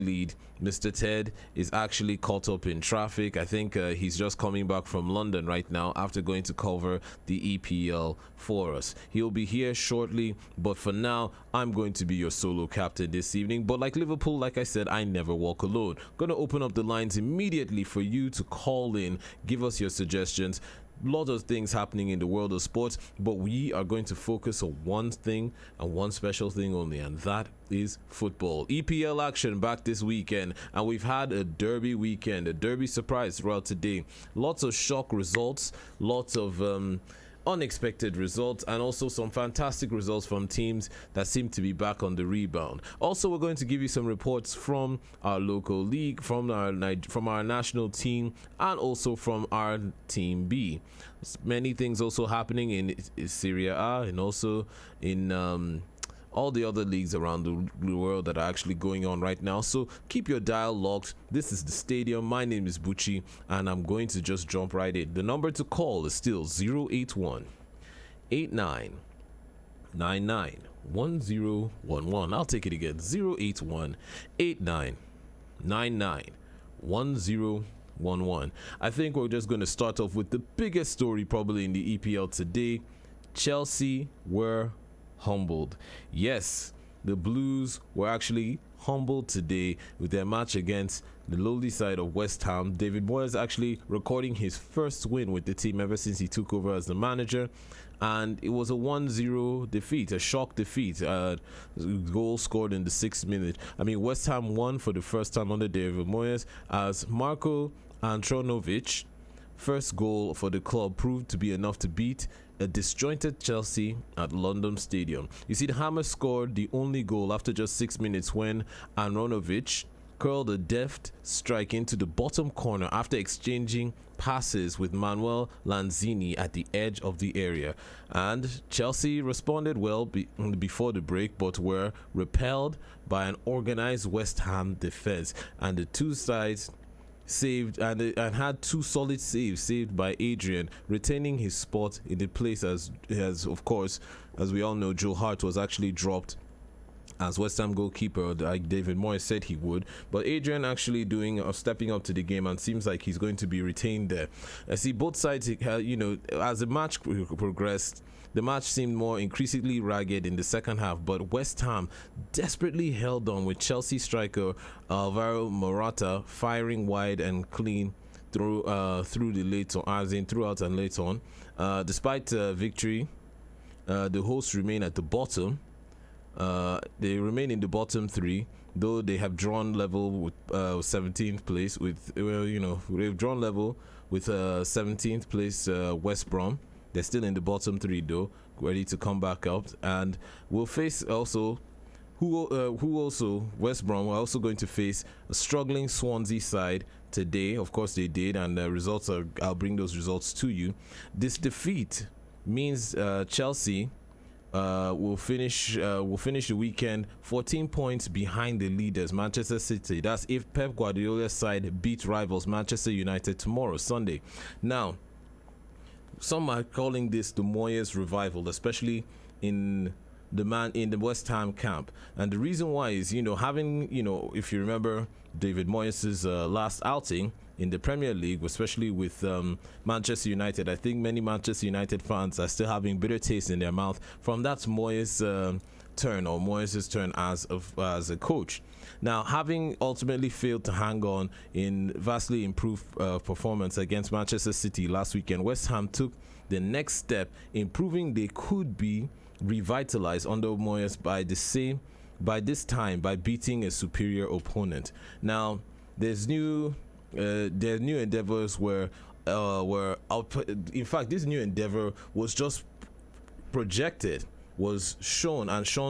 lead. Mr. Ted is actually caught up in traffic. I think he's just coming back from London right now after going to cover the EPL for us. He'll be here shortly, but for now, I'm going to be your solo captain this evening. But like Liverpool, like I said, I never walk alone. Gonna open up the lines immediately for you to call in, give us your suggestions. Lot of things happening in the world of sports, but we are going to focus on one thing and one special thing only, and that is football. EPL action back this weekend, and we've had a derby weekend, a derby surprise throughout today. Lots of shock results, lots of unexpected results, and also some fantastic results from teams that seem to be back on the rebound. Also, we're going to give you some reports from our local league, from our national team, and also from our team B. Many things also happening in Serie A and also in all the other leagues around the world that are actually going on right now. So keep your dial locked. This is the stadium. My name is Bucci, and I'm going to just jump right in. The number to call is still 081 89 99 1011. I'll take it again. 081 89 99 1011. I think we're just going to start off with the biggest story probably in the EPL today. Chelsea were humbled. Yes, the Blues were actually humbled today with their match against the lowly side of West Ham. David Moyes actually recording his first win with the team ever since he took over as the manager, and it was a 1-0 defeat, a shock defeat. Goal scored in the 6th minute. I mean, West Ham won for the first time under David Moyes as Marko Antronovic first goal for the club proved to be enough to beat a disjointed Chelsea at London Stadium. You see, the Hammers scored the only goal after just 6 minutes when Anronovic curled a deft strike into the bottom corner after exchanging passes with Manuel Lanzini at the edge of the area. And Chelsea responded well before the break, but were repelled by an organized West Ham defense, and the two sides saved and had two solid saves saved by Adrian, retaining his spot in the place as of course, as we all know, Joe Hart was actually dropped as West Ham goalkeeper, like David Moyes said he would. But Adrian actually stepping up to the game, and seems like he's going to be retained there. I see both sides, as the match progressed, the match seemed more increasingly ragged in the second half, but West Ham desperately held on with Chelsea striker Alvaro Morata firing wide and clean through the late on, as in throughout and late on. Despite victory, the hosts remain at the bottom. They remain in the bottom three, though they have drawn level with 17th place they've drawn level with 17th place West Brom. They're still in the bottom three though, ready to come back up, and we'll face also West Brom are also going to face a struggling Swansea side today. Of course they did, and I'll bring those results to you. This defeat means Chelsea will finish the weekend 14 points behind the leaders, Manchester City. That's if Pep Guardiola's side beat rivals Manchester United tomorrow, Sunday. Now, some are calling this the Moyes revival, especially in the West Ham camp. And the reason why is, if you remember David Moyes' last outing in the Premier League, especially with Manchester United, I think many Manchester United fans are still having bitter taste in their mouth from that Moyes' turn as a coach. Now, having ultimately failed to hang on in vastly improved performance against Manchester City last weekend, West Ham took the next step in proving they could be revitalized under Moyes by this time by beating a superior opponent. Now, there's new endeavors were in fact, this new endeavor was just projected, was shown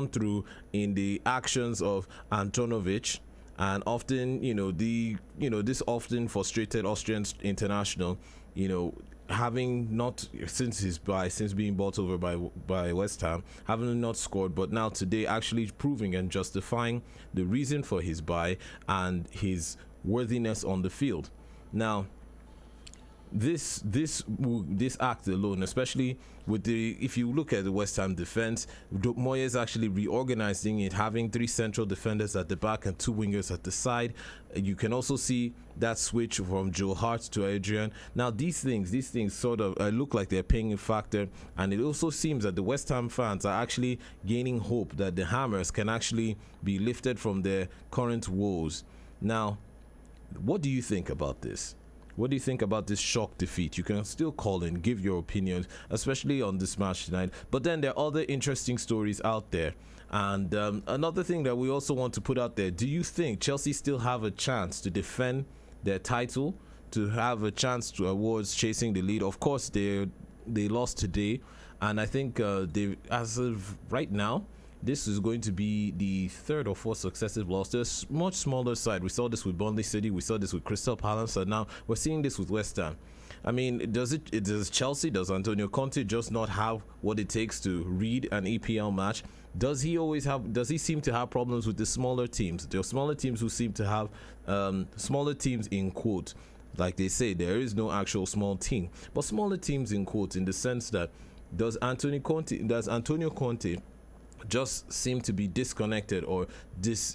through in the actions of Antonovic, and often this often frustrated Austrian international, having not since being bought over by West Ham, having not scored, but now today actually proving and justifying the reason for his buy and his worthiness on the field. Now, this act alone, especially with the if you look at the West Ham defense, Moyes actually reorganizing it, having three central defenders at the back and two wingers at the side. You can also see that switch from Joe Hart to Adrian. Now these things sort of look like they're paying a factor, and it also seems that the West Ham fans are actually gaining hope that the Hammers can actually be lifted from their current woes. Now, what do you think about this? What do you think about this shock defeat? You can still call in, give your opinions, especially on this match tonight. But then there are other interesting stories out there. And another thing that we also want to put out there, do you think Chelsea still have a chance to defend their title, to have a chance towards chasing the lead? Of course, they lost today. And I think they, as of right now, this is going to be the third or fourth successive loss. There's much smaller side. We saw this with Burnley City. We saw this with Crystal Palace. And now we're seeing this with West Ham. I mean, does Chelsea, does Antonio Conte just not have what it takes to read an EPL match? Does he seem to have problems with the smaller teams? There are smaller teams who seem to have smaller teams in quote. Like they say, there is no actual small team. But smaller teams in quote, in the sense that does Antonio Conte just seem to be disconnected, or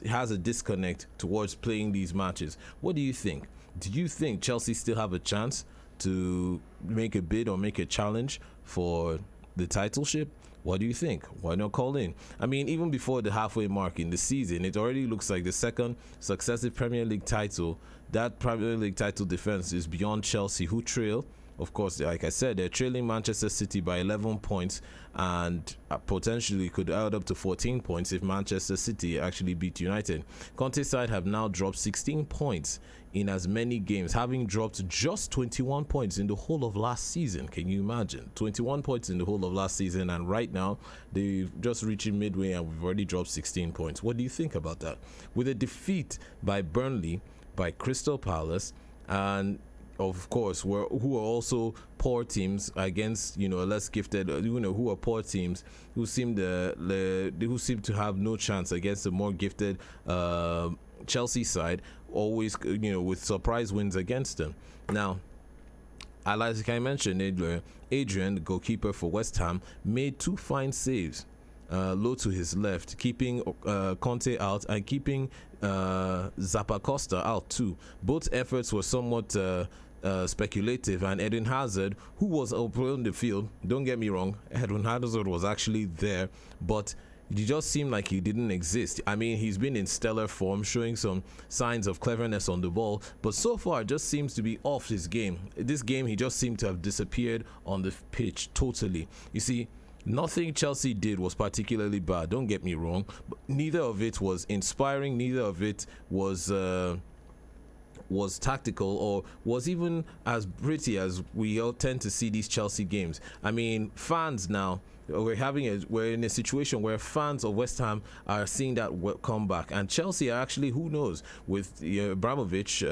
has a disconnect towards playing these matches? What do you think? Do you think Chelsea still have a chance to make a bid or make a challenge for the titleship? What do you think? Why not call in? I mean, even before the halfway mark in the season, it already looks like the second successive Premier League title, that Premier League title defense is beyond Chelsea, who trail. Of course, like I said, they're trailing Manchester City by 11 points and potentially could add up to 14 points if Manchester City actually beat United. Conte's side have now dropped 16 points in as many games, having dropped just 21 points in the whole of last season. Can you imagine? 21 points in the whole of last season, and right now they've just reaching midway and we've already dropped 16 points. What do you think about that? With a defeat by Burnley, by Crystal Palace, and of course, who are also poor teams against, less gifted, who are poor teams who seem to have no chance against a more gifted Chelsea side, always, with surprise wins against them. Now, like I mentioned, Adrian, the goalkeeper for West Ham, made two fine saves. Low to his left, keeping Conte out and keeping Zappacosta out too. Both efforts were somewhat speculative, and Eden Hazard, who was on the field, don't get me wrong, Eden Hazard was actually there, but he just seemed like he didn't exist. I mean, he's been in stellar form, showing some signs of cleverness on the ball, but so far just seems to be off his game. This game, he just seemed to have disappeared on the pitch totally. You see, nothing Chelsea did was particularly bad, don't get me wrong, but neither of it was inspiring, neither of it was tactical, or was even as pretty as we all tend to see these Chelsea games. I mean, fans now, we're in a situation where fans of West Ham are seeing that comeback, and Chelsea are actually, who knows, with Abramovich,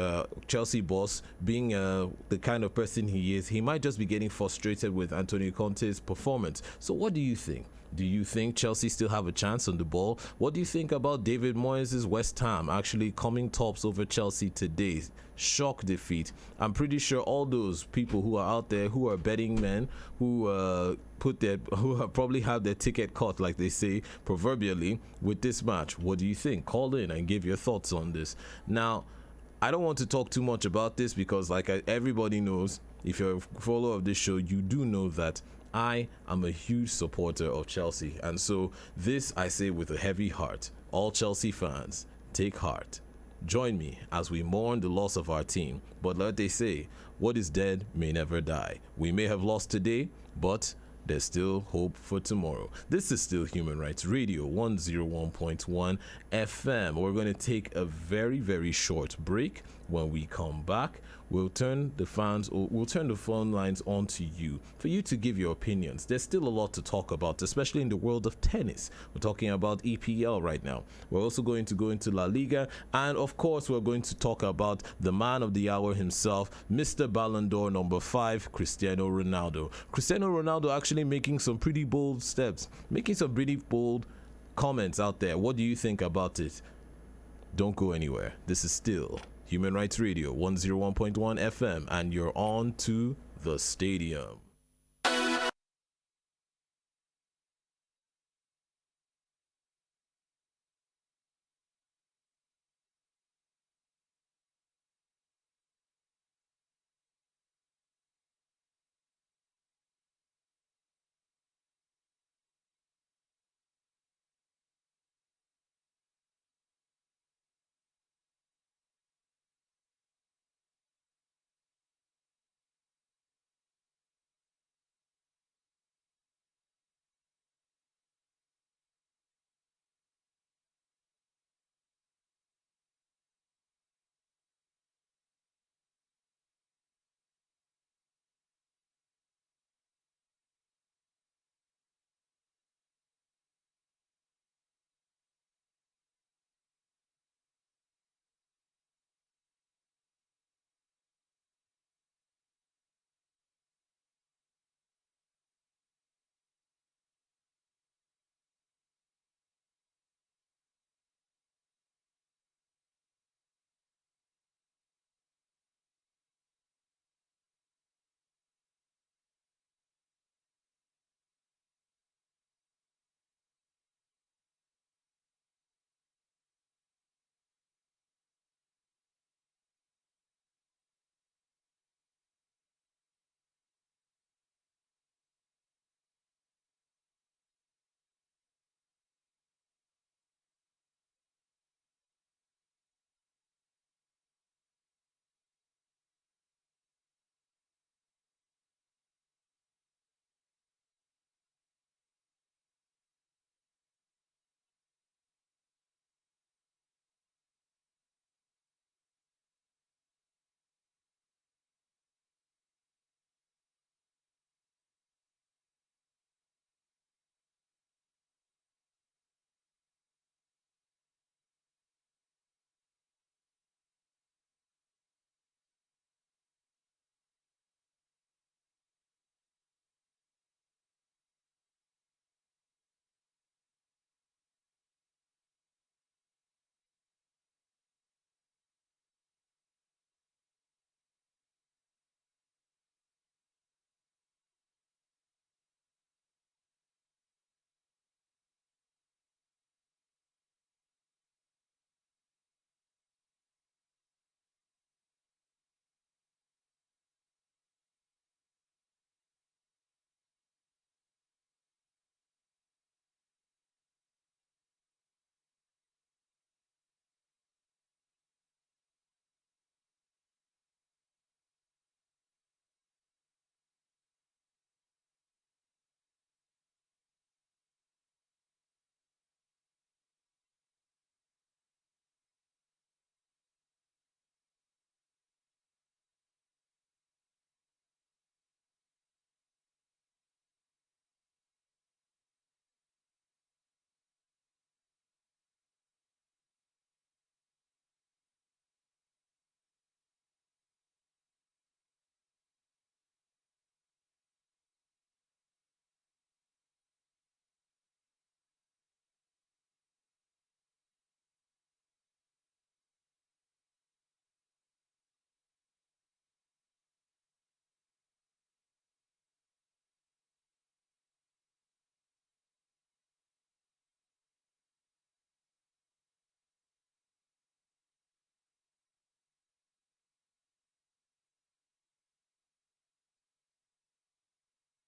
Chelsea boss, being the kind of person he is, he might just be getting frustrated with Antonio Conte's performance. So what do you think? Do you think Chelsea still have a chance on the ball? What do you think about David Moyes' West Ham actually coming tops over Chelsea today? Shock defeat. I'm pretty sure all those people who are out there, who are betting men, who probably have their ticket cut, like they say proverbially, with this match. What do you think? Call in and give your thoughts on this. Now, I don't want to talk too much about this because, everybody knows, if you're a follower of this show, you do know that I am a huge supporter of Chelsea, and so this I say with a heavy heart. All Chelsea fans, take heart. Join me as we mourn the loss of our team, but like they say, what is dead may never die. We may have lost today, but there's still hope for tomorrow. This is still Human Rights Radio 101.1 FM. We're going to take a very, very short break. When we come back, we'll turn the phone lines on to you for you to give your opinions. There's still a lot to talk about, especially in the world of tennis. We're talking about EPL right now. We're also going to go into La Liga, and of course, we're going to talk about the man of the hour himself, Mr. Ballon d'Or number 5, Cristiano Ronaldo. Cristiano Ronaldo actually making some pretty bold steps, making some pretty bold comments out there. What do you think about it? Don't go anywhere. This is still Human Rights Radio 101.1 FM, and you're on to the stadium.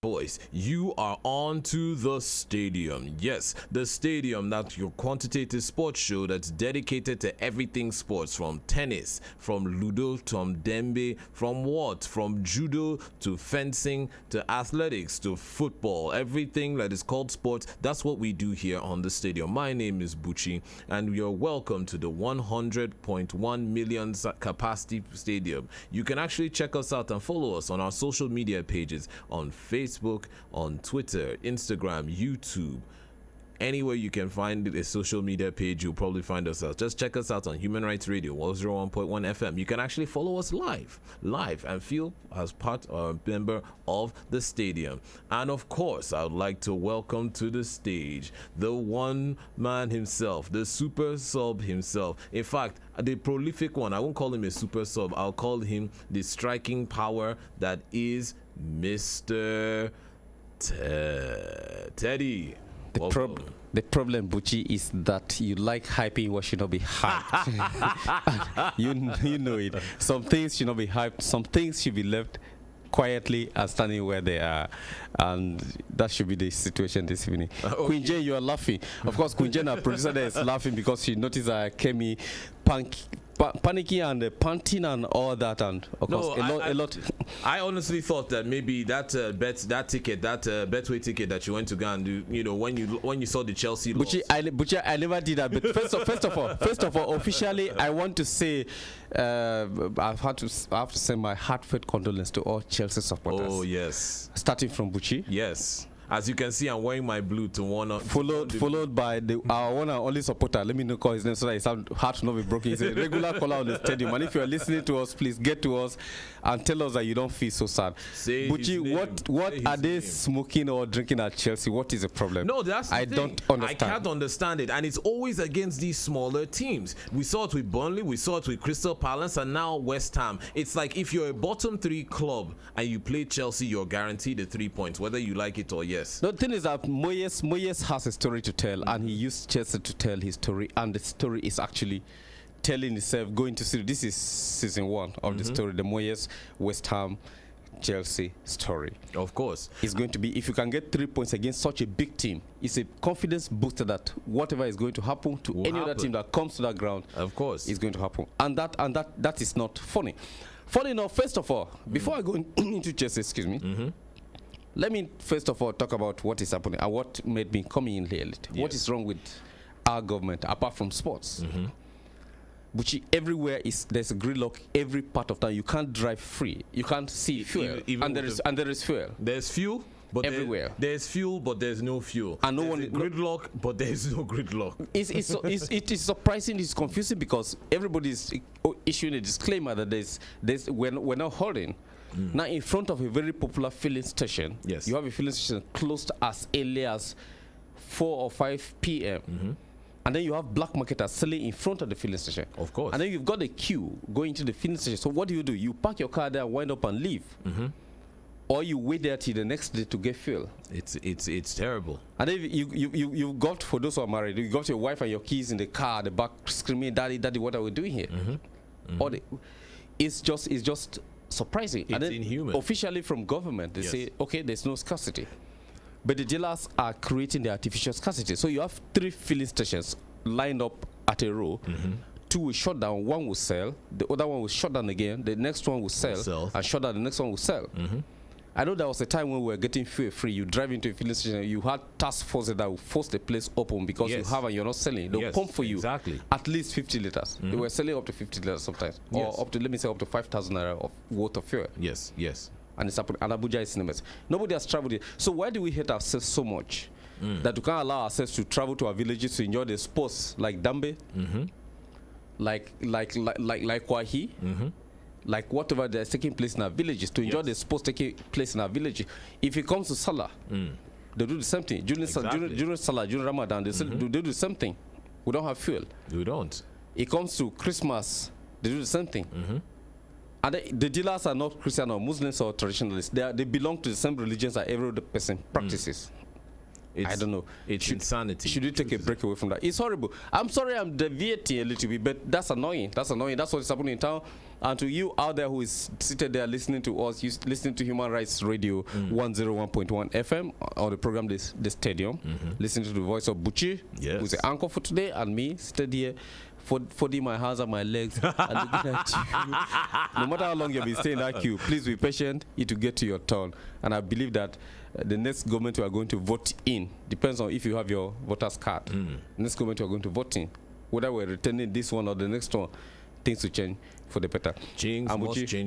Boys, you are on to the stadium. Yes, the stadium, that's your quantitative sports show that's dedicated to everything sports, from tennis, from ludo to dembe, from what? From judo to fencing to athletics to football. Everything that is called sports, that's what we do here on the stadium. My name is Bucci, and you're welcome to the 100.1 million capacity stadium. You can actually check us out and follow us on our social media pages on Facebook, on Twitter, Instagram, YouTube, anywhere you can find a social media page, you'll probably find us out. Just check us out on Human Rights Radio 101.1 FM. You can actually follow us live, and feel as part or a member of the stadium. And of course, I would like to welcome to the stage the one man himself, the super sub himself. In fact, the prolific one. I won't call him a super sub. I'll call him the striking power that is Mr. Teddy. The problem, Buchi, is that you like hyping what should not be hyped. you know it. Some things should not be hyped. Some things should be left quietly and standing where they are, and that should be the situation this evening. Okay. Queen Jane, you are laughing. Of course, Queen Jane, our producer, there is laughing because she noticed Kemi panicking and panting and all that, and of course a lot. I honestly thought that maybe that Betway ticket that you went to go and do, when you saw the Chelsea loss. Buchi, I never did that. But first of all, officially, I want to say I have to send my heartfelt condolence to all Chelsea supporters. Oh yes, starting from Buchi. Yes. As you can see, I'm wearing my blue to one. Followed by our one and only supporter. Let me know call his name so that his heart will not be broken. He's a regular caller on the stadium. And if you are listening to us, please get to us and tell us that you don't feel so sad. Buchi, what are they smoking or drinking at Chelsea? What is the problem? No, that's the I thing. don't understand. I can't understand it. And it's always against these smaller teams. We saw it with Burnley, we saw it with Crystal Palace, and now West Ham. It's like if you're a bottom 3 club and you play Chelsea, you're guaranteed the 3 points, whether you like it or yes. The thing is that Moyes has a story to tell, and he used Chelsea to tell his story, and the story is actually telling itself going to see. This is season 1 of the story, the Moyes West Ham Chelsea story. Of course, it's going to be, if you can get 3 points against such a big team, it's a confidence booster that whatever is going to happen to any other team that comes to that ground, of course, is going to happen, and that is not funny. Funny enough, first of all, before I go into Chelsea, excuse me. Let me first of all talk about what is happening and what made me come in here. Yes. What is wrong with our government apart from sports? Which everywhere there's a gridlock every part of town. You can't drive free. You can't see fuel, and there is fuel. There's fuel, but everywhere. There's fuel, but there's no fuel. And there's gridlock, but there's no gridlock. It is surprising. It's confusing because everybody is issuing a disclaimer that we're not holding. Now, in front of a very popular filling station, yes, you have a filling station closed as early as 4 or 5 p.m. And then you have black marketers selling in front of the filling station. Of course. And then you've got a queue going to the filling station. So what do? You park your car there, wind up and leave. Or you wait there till the next day to get fuel. It's terrible. And then you got, for those who are married, you got your wife and your kids in the car at the back screaming, "Daddy, what are we doing here?" It's just surprising. It's and then inhuman. Officially from government, they say, okay, there's no scarcity. But the dealers are creating the artificial scarcity. So you have 3 filling stations lined up at a row. 2 will shut down, 1 will sell, the other one will shut down again, the next one will sell. And shut down, the next one will sell. I know there was a time when we were getting fuel free. You drive into a filling station, you had task forces that will force the place open because you have and you're not selling. They'll pump for you at least 50 liters. They were selling up to 50 liters sometimes, or up to, let me say, up to 5,000 naira of worth of fuel. Yes. And it's happening. And Abuja is in the mess. Nobody has traveled here. So why do we hate ourselves so much that we can't allow ourselves to travel to our villages to enjoy the sports like Dambe, like Wahi? Like whatever that's taking place in our villages, to enjoy the sports taking place in our villages. If it comes to Salah, they do the same thing. During Salah, during Ramadan, they do the same thing. We don't have fuel. We don't. It comes to Christmas, they do the same thing. And the dealers are not Christian or Muslims or traditionalists. They belong to the same religions that every other person practices. I don't know. It's insanity. Should we take a break away from that? It's horrible. I'm sorry I'm deviating a little bit, but that's annoying. That's what's happening in town. And to you out there who is seated there listening to us, listening to Human Rights Radio 101.1 FM or the program The Stadium, listening to the voice of Buchi, who's the anchor for today, and me, seated here, folding my hands and my legs and looking at you. No matter how long you've been staying in that queue, please be patient. It will get to your turn. And I believe that the next government we are going to vote in depends on if you have your voter's card. The next government we are going to vote in, whether we're returning this one or the next one, things will change for the better. Change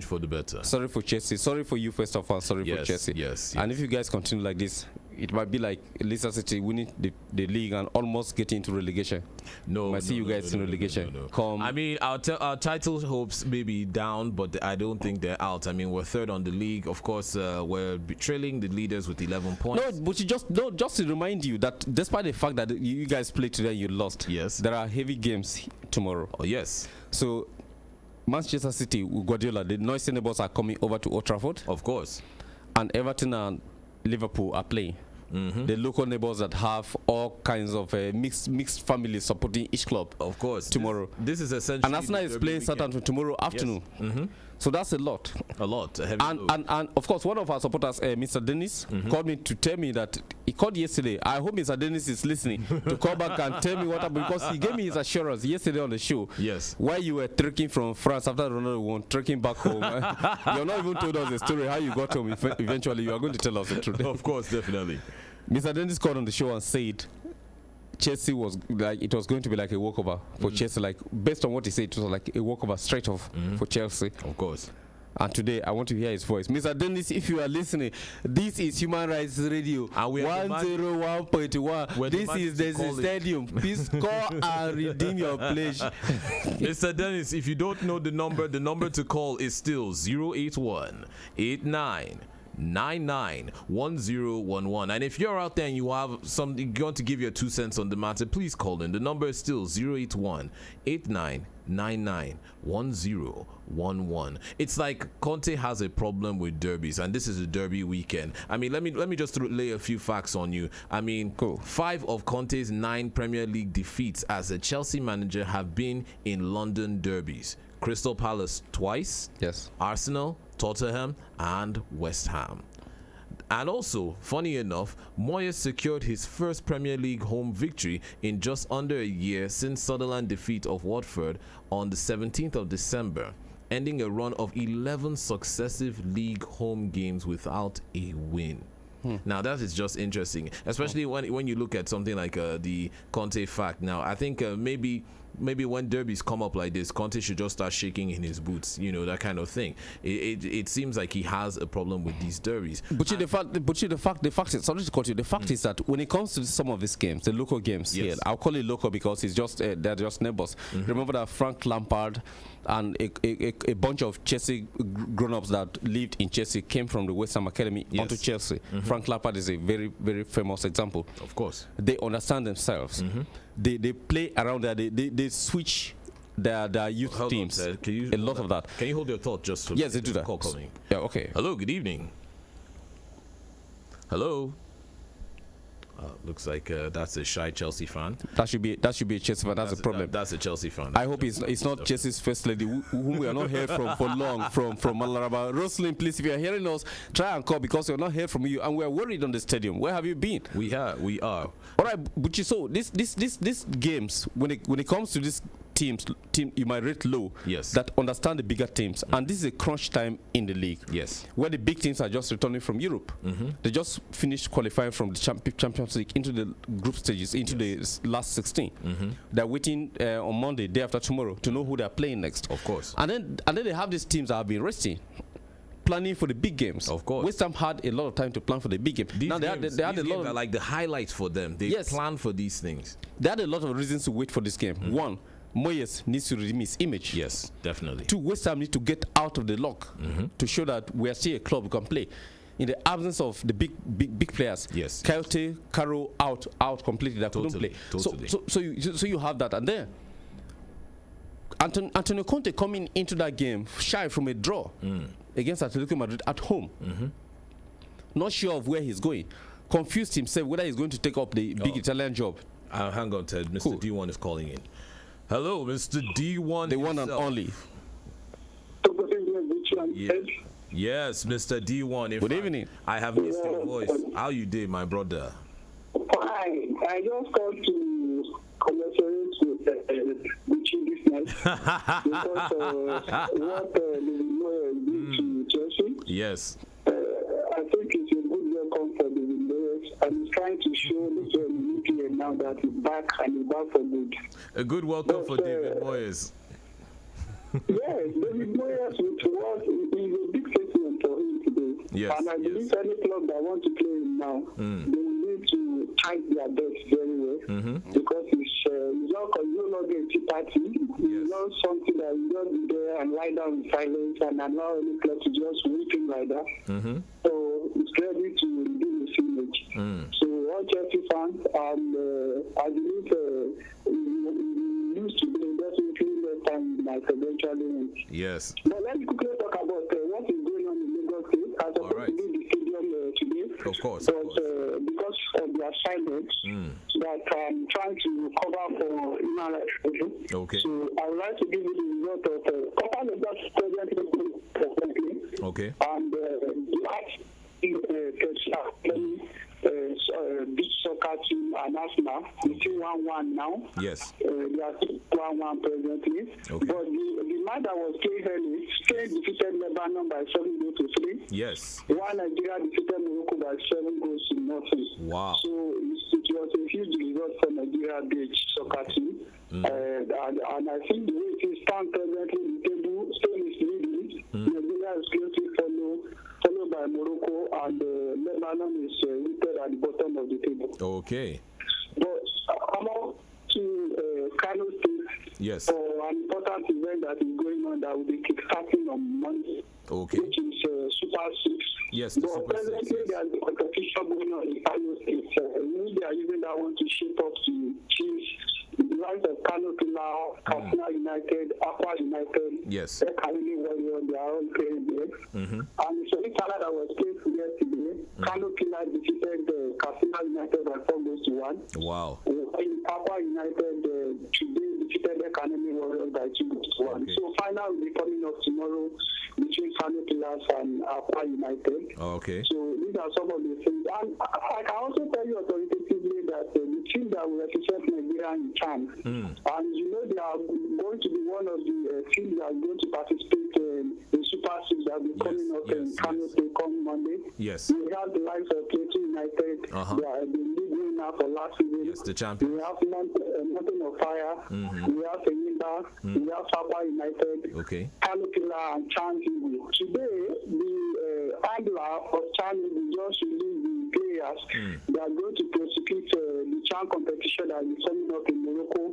for the better. Sorry for Chelsea. Sorry for you, first of all. Sorry for Chelsea. Yes. And if you guys continue like this, it might be like Leicester City winning the league and almost getting into relegation. No, might see you guys in relegation. Come. I mean, our title hopes may be down, but I don't think they're out. I mean, we're third on the league. Of course, we're trailing the leaders with 11 points. No, but just to remind you that despite the fact that you guys played today and you lost, yes, there are heavy games tomorrow. Oh, yes. So Manchester City, Guardiola, the noisy neighbors are coming over to Old Trafford. Of course. And Everton and Liverpool are playing. The local neighbors that have all kinds of mixed families supporting each club. Of course. Tomorrow. This is essentially. And Arsenal is playing Southampton tomorrow afternoon. So that's a lot. A lot. And of course, one of our supporters, Mr. Dennis, called me to tell me that he called yesterday. I hope Mr. Dennis is listening to call back and tell me what happened, because he gave me his assurance yesterday on the show. Yes. Why you were trekking from France after Ronaldo won, trekking back home. You're not even told us the story how you got home. Eventually, you are going to tell us the truth. Of course, definitely. Mr. Dennis called on the show and said Chelsea was like, it was going to be like a walkover for Chelsea. Like, based on what he said, it was like a walkover straight off for Chelsea. Of course. And today, I want to hear his voice. Mr. Dennis, if you are listening, this is Human Rights Radio 101.1. This is the stadium. Please call and redeem your pledge. Mr. Dennis, if you don't know the number to call is still 081 89 991011. And if you're out there and you have something you want to give your 2 cents on the matter, please call in. The number is still 081 89991011. It's like Conte has a problem with derbies, and this is a derby weekend. I mean, let me just lay a few facts on you. I mean, 5 of Conte's 9 Premier League defeats as a Chelsea manager have been in London derbies. Crystal Palace twice, yes, Arsenal, Tottenham, and West Ham. And also, funny enough, Moyes secured his first Premier League home victory in just under a year since Sunderland's defeat of Watford on the 17th of December, ending a run of 11 successive league home games without a win. Now that is just interesting, especially when you look at something like the Conte fact. Now I think maybe when derbies come up like this, Conte should just start shaking in his boots, that kind of thing. It seems like he has a problem with these derbies. The fact is, sorry to cut you. The fact is that when it comes to some of these games, the local games here, I'll call it local because it's just they're just neighbors. Remember that Frank Lampard and a bunch of Chelsea grown-ups that lived in Chelsea came from the West Ham Academy onto Chelsea. Frank Lampard is a very, very famous example. Of course. They understand themselves. They play around there. They switch their youth teams. A lot of that. Can you hold your thought just for Yes, they do that. Call coming. Yeah, okay. Hello, good evening. Hello. Looks like that's a shy Chelsea fan. That should be a Chelsea fan. That's a problem. That's a Chelsea fan. I hope it's not Chelsea's first lady, whom we are not heard from for long, from Malaraba. Rosalind, please, if you are hearing us, try and call because we are not heard from you, and we are worried on the stadium. Where have you been? We are. All right, but so this games when it comes to this team you might rate low. Yes. That understand the bigger teams, and this is a crunch time in the league. Yes. Where the big teams are just returning from Europe. They just finished qualifying from the Champions League into the group stages, into the last 16. They're waiting on Monday, day after tomorrow, to know who they're playing next. Of course. And then they have these teams that have been resting, planning for the big games. Of course. West Ham had a lot of time to plan for the big game. These games are like the highlights for them. They plan for these things. They had a lot of reasons to wait for this game. One, Moyes needs to redeem his image. Yes, definitely. 2, West Ham need to get out of the lock to show that we are still a club who can play. In the absence of the big players, yes, Kyoto, Caro out completely. That couldn't play. Totally. So you have that, and then Antonio Conte coming into that game shy from a draw against Atletico Madrid at home. Not sure of where he's going. Confused himself whether he's going to take up the big Italian job. Hang on, Ted. Mr. D1 is calling in. Hello, Mr. D1. The one and only. Yes, Mr. D1. Good evening. I have missed your voice. How you doing, my brother? Fine. I just called to commiserate with you this night because what the did to Chelsea. Yes. I think it's a good welcome for the Windows, and he's trying to show this EPL now that he's back and he's back for good. A good welcome for David Moyes. Yes, David Moyes is a big statement for him today. Yes, and I believe any club that wants to play him now, they will tight their bets very well because it's no longer a tea party. It's not something that you just be there and lie down in silence and allow any club to just weeping like that. So it's ready to do this image. So all Chelsea fans, I believe we used to be definitely next time like eventually win. Yes. But let's quickly talk about what is going on in Lagos State. I supposed to be the stadium today. Of course. But because of the assignment that I'm trying to cover for human rights review. Okay. So I would like to give you the result of couple of that presently. Okay. And last beach soccer team and Arsenal, we see 1-1 now. Yes. They are 1-1 presently. Okay. But the match that was played early, Spain defeated Lebanon by 7-3. Yes. While Nigeria defeated Morocco by 7-0. Wow. So it was a huge result for Nigeria beach soccer team. And I think the way it stands presently, the table, Spain is leading. Nigeria is closely followed by Morocco, and Lebanon is rated at the bottom of the table. Okay. But I'm on to Kano State Yes. for an important event that is going on that will be kickstarting on Monday. Okay. Which is Super 6. Yes, the but Super 6, presently yes. there's a competition going on in Kano State. They are using that one to shape up to change the likes of Kano Pila, Katsina United, Aqua United, Yes. Kalini Warrior, they are all playing there. And the semi-final that was played yesterday, Kano Pila defeated Katsina United by 4-1. Wow. Aqua United today defeated Kalini Warriors by 2-1. Okay. So final will be coming up tomorrow between Kano Pillars and Aqua United. Okay. So these are some of the things. And I can also tell you authoritatively that the team that will represent Nigeria in CHAN, and you know they are going to be one of the teams that are going to participate in Super 6 that will be coming up in Kano State come Monday. Yes. We have the likes of Plateau United, they are the league winner for last season. Yes, the champions. We have Mountain of Fire, we have Enyimba, we have Sapa United, Okay. Kano Pila, and CHAN Eagle. Today, the handler of CHAN Eagle just released the players that are going to prosecute the CHAN competition that is coming up in Morocco,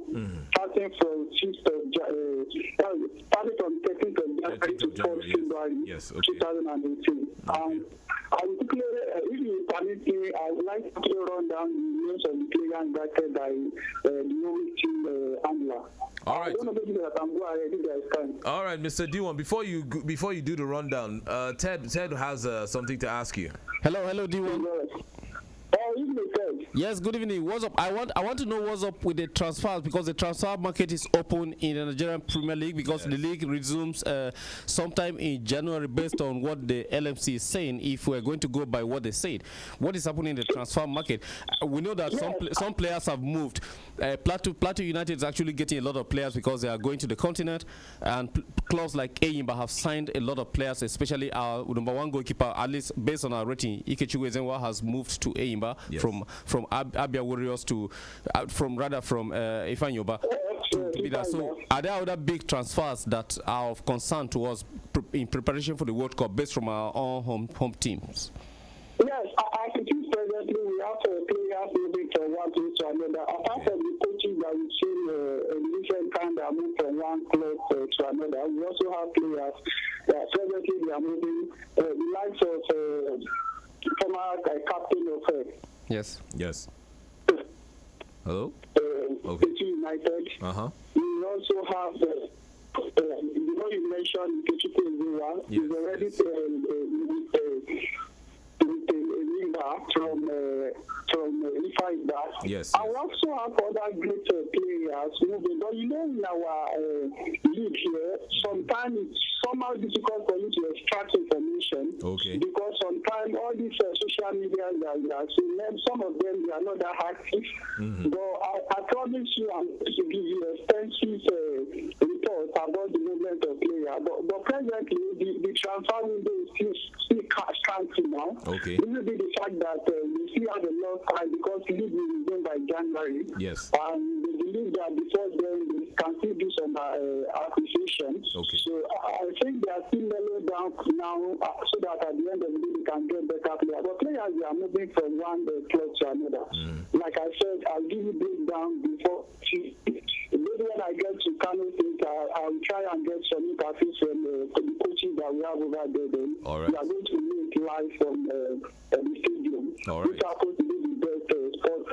starting from 13th of January to 4th February 2018. I would quickly, if you permit me, I would like to run down the names of the players invited by the Norwich team handler. All right. I don't know if I can go ahead if there is time. All right, Mr. D1. Before you do the rundown, Ted has something to ask you. Hello, D1. Evening, Ted. Yes, good evening. What's up? I want to know what's up with the transfers, because the transfer market is open in the Nigerian Premier League, because the league resumes sometime in January based on what the LMC is saying. If we're going to go by what they said, what is happening in the transfer market? We know that some players have moved. Plateau United is actually getting a lot of players because they are going to the continent, and clubs like Enyimba have signed a lot of players, especially our number one goalkeeper. At least based on our rating, Ikechukwu Ezenwa has moved to Enyimba. Yes. From Abia Warriors to from Ifanyoba to be that. So are there other big transfers that are of concern to us in preparation for the World Cup based from our own home teams? Yes, I think presently we have players moving from one place to another. Apart from the coaches that we've seen in different kind that move from one club to another, we also have players that presently they are moving. The likes of former captain of Yes. Hello? Okay. United. We also have you mentioned Ikechukwu Ezenwa. He's already from Ifeanyi. Yes. I also have other great players moving, but you know in our league here, sometimes it's somehow difficult for you to extract information. Okay. Because sometimes all these social media that we are seeing, some of them they are not that active. But I promise you, I'm going to give you extensive report about the movement of players. But presently, the transfer window is still scanty now. Okay. This will be the fact that we still have a lot of time because the league will begin by January. Yes. And we believe that before then we can still do some acquisitions. Okay. So I think they are still mellowed down now so that at the end of the day we can get better players. But players they are moving from one club to another. Like I said, I'll give you breakdown before. Maybe when I get to Kano State, I'll try and get some interviews from the coaches that we have over there. Then All right. we are going to meet live from the stadium. All right. Which are supposed to be the best sports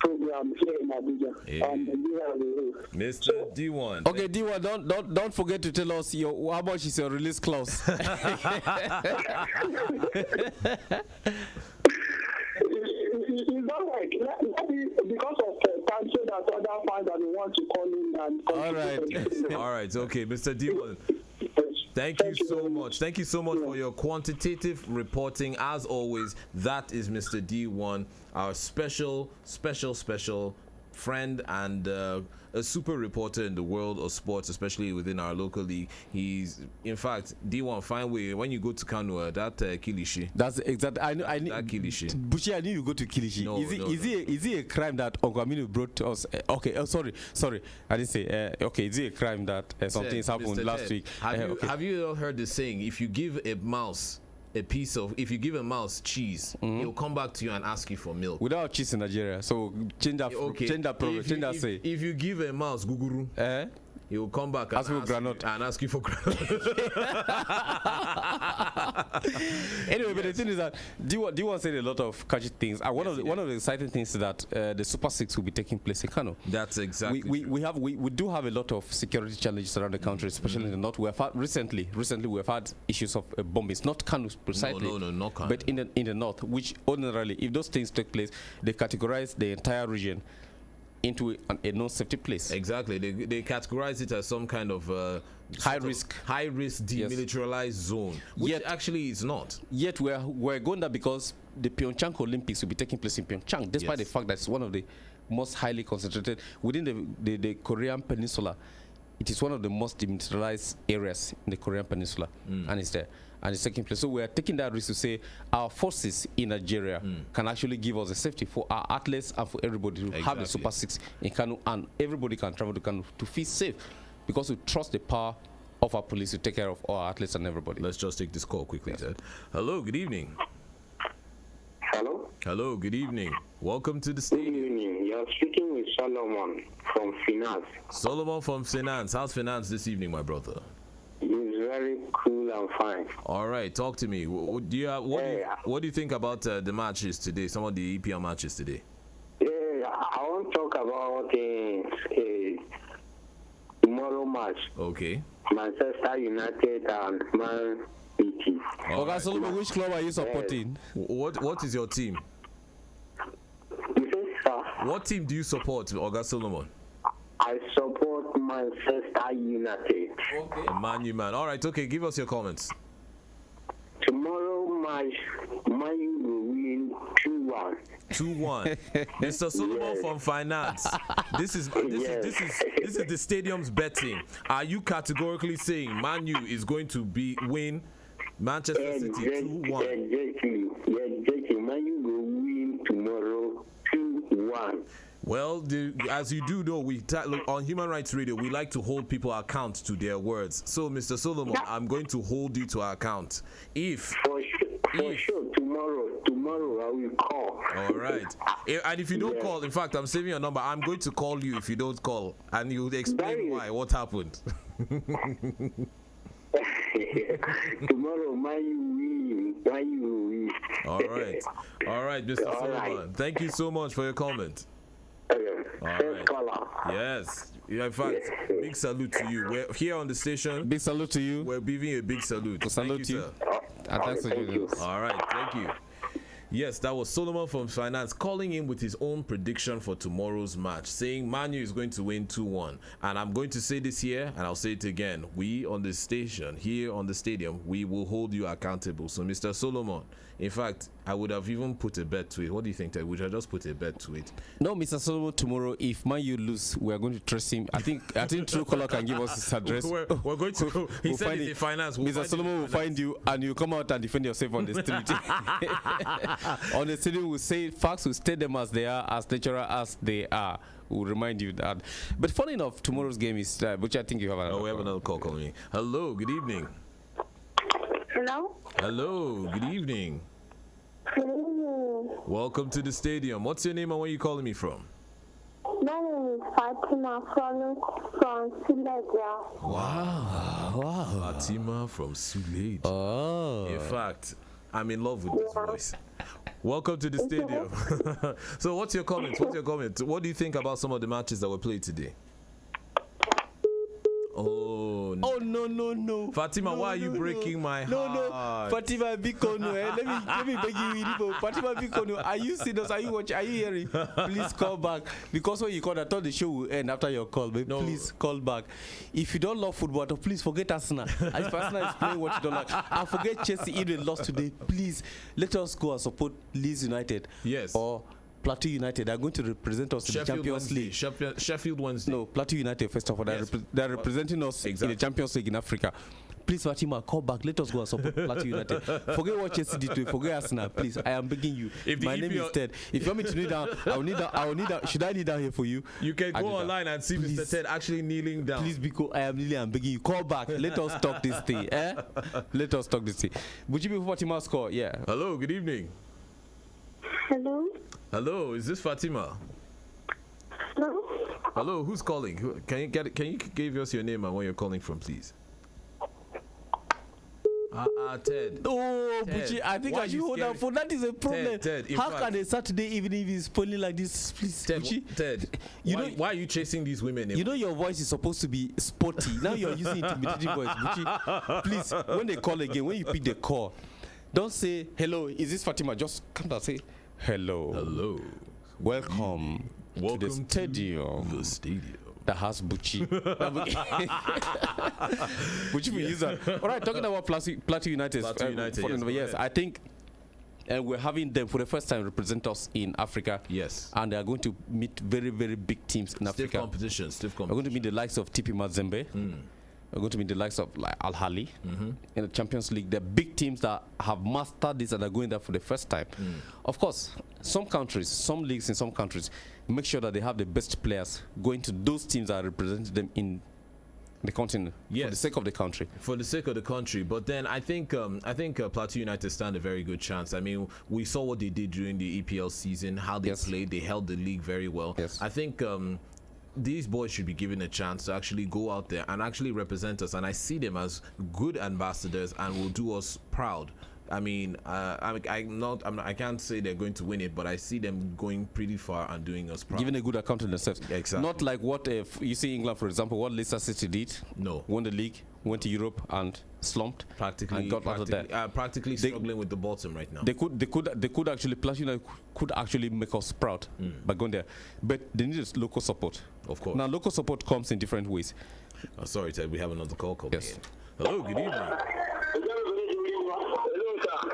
program here in Abuja. Yeah. And we have Mr. D1. Okay, D1, don't forget to tell us how much is your release clause. It's not like because of time, so that other fans that we want to call in and All right. All right, okay, Mr. D1. Thank you so much. Thank you so much for your quantitative reporting. As always, that is Mr. D1, our special friend and a super reporter in the world of sports, especially within our local league. He's, in fact, D1, fine way. When you go to Kano, that Kilishi. That's exactly. I know. That Kilishi. Bushi, I knew you go to Kilishi. No, is it a crime that Uncle Aminu brought to us? Okay. Oh, sorry. I didn't say. Okay. Is it a crime that something's happened Mr. last Ted, week? Have you heard the saying? If you give a mouse cheese, he'll come back to you and ask you for milk. Without cheese in Nigeria, so change that. Okay. Change that problem. Change that say. If you give a mouse guguru, he will come back and ask you for granite. Anyway, but the thing is that D1 said a lot of catchy things. And one of the exciting things is that the Super Six will be taking place in Kano. That's exactly. We do have a lot of security challenges around the country, especially in the north. We have had recently we have had issues of bombings, not Kano precisely, no, not Kano, but in the north, which ordinarily, if those things take place, they categorize the entire region into a non-safety place. Exactly. They categorize it as some kind of high risk demilitarized zone, which actually is not. Yet we're going there because the Pyeongchang Olympics will be taking place in Pyeongchang, despite the fact that it's one of the most highly concentrated within the Korean Peninsula. It is one of the most demilitarized areas in the Korean Peninsula, and it's there. And it's taking place. So we are taking that risk to say our forces in Nigeria can actually give us the safety for our athletes and for everybody to have the Super Six in Kano, and everybody can travel to Kano to feel safe because we trust the power of our police to take care of our athletes and everybody. Let's just take this call quickly, Ted. Hello, good evening. Hello? Hello, good evening. Welcome to the Good stadium. evening. You're speaking with Solomon from Finance. Solomon from Finance. How's Finance this evening, my brother? It's very cool and fine. All right, talk to me. What do you think about the matches today? Some of the EPL matches today. Yeah, I want to talk about tomorrow match. Okay. Manchester United and Man City. Okay, Solomon, which club are you supporting? What is your team? You say, sir? What team do you support, Oga Solomon? I support Manchester United. Okay. Man, you man. All right, okay. Give us your comments. Tomorrow match, Man U will win 2-1. 2-1. Mr. Solomon from Finance. This is the stadium's betting. Are you categorically saying Man U is going to win Manchester City 2-1? Exactly. Man U will win tomorrow 2-1. Well, as you do know, look, on Human Rights Radio, we like to hold people account to their words. So, Mr. Solomon, I'm going to hold you to account. For sure, tomorrow I will call. All right. And if you don't call, in fact, I'm saving your number. I'm going to call you if you don't call, and you'll explain what happened. Tomorrow, Man U win. All right, Mr. Solomon. Thank you so much for your comment. First caller. Yes. In fact, big salute to you. We're here on the station. Big salute to you. We're giving you a big salute. Salute Thank you, you. sir. And thanks for joining us. All right, thank you. Yes, that was Solomon from Finance calling in with his own prediction for tomorrow's match, saying Manu is going to win 2-1. And I'm going to say this here, and I'll say it again. We on the station, here on the stadium, we will hold you accountable. So, Mr. Solomon, in fact, I would have even put a bet to it. What do you think, Ted? Would I just put a bet to it? No, Mr. Solomon, tomorrow, if Man U lose, we are going to trust him. I think Truecaller can give us his address. We're going to go. He said it's in Finance. Mr. Solomon will find you, and you come out and defend yourself on the street. On the street, we'll say facts, we'll state them as they are, as natural as they are. We'll remind you that. But funny enough, tomorrow's game is, which I think you have another we have another call coming in. Hello, good evening. Hello? Hello, good evening. Hello. Welcome to the stadium. What's your name and where are you calling me from? My name is Fatima from Suleja. Wow. Fatima from Suleja. Oh. In fact, I'm in love with this voice. Welcome to the stadium. So what's your comment? What do you think about some of the matches that were played today? Oh, no. Fatima, why are you breaking my heart? No. Fatima Bikono, let me beg you, Fatima Bikono, are you serious? Are you watching? Are you hearing? Please call back. Because when you call, I thought the show will end after your call. But please call back. If you don't love football, please forget Arsenal. If Arsenal is playing what you don't like, and forget Chelsea if they lost today. Please let us go and support Leeds United. Yes. Or Plateau United. They are going to represent us in the Champions League. Sheffield Wednesday. No, Plateau United first of all. They are representing us in the Champions League in Africa. Please, Fatima, call back. Let us go and support Plateau United. Forget what Chelsea did to it. Forget Arsenal. Please, I am begging you. My name is Ted. If you want me to kneel down, I will kneel down. Should I kneel down here for you? You can go online and see please. Mr. Ted actually kneeling down. Please, because I am kneeling. I'm begging you. Call back. Let us talk this thing. Let us talk this thing. Would you be Fatima score? Yeah. Hello. Good evening. Hello. Is this Fatima? Hello. Who's calling? Can you give us your name and where you're calling from, please? Ted. Oh, Buchi, I think I should hold that phone. That is a problem. Ted, how can a Saturday evening be spoiling like this? Please, Ted. Why are you chasing these women? You know your voice is supposed to be sporty. Now you're using intimidating voice. Buchi, please, when they call again, when you pick the call, don't say, hello, is this Fatima? Just come down, say, hello. Welcome to the stadium. That has Buchi. Buchi will use that. All right, talking about Plateau United. Yes, I think we're having them for the first time represent us in Africa. Yes. And they are going to meet very, very big teams in Stiff Africa. Competition. We're going to meet the likes of TP Mazembe. We're going to meet the likes of like Al Ahly in the Champions League. They're big teams that have mastered this and are going there for the first time. Of course, some leagues in some countries make sure that they have the best players going to those teams that represent them in the continent for the sake of the country. For the sake of the country. But then I think Plateau United stand a very good chance. I mean, we saw what they did during the EPL season, how they played. They held the league very well. Yes. I think these boys should be given a chance to actually go out there and actually represent us. And I see them as good ambassadors and will do us proud. I mean, I can't say they're going to win it, but I see them going pretty far and doing us proud. Giving a good account of themselves. Exactly. Not like what you see England, for example, what Leicester City did. No. Won the league, went to Europe and slumped. Practically struggling with the bottom right now. They could actually, Platinum could actually make us proud by going there. But they need local support. Of course. Now, local support comes in different ways. Oh, sorry, Ted, we have another call coming Yes. in. Hello, good evening.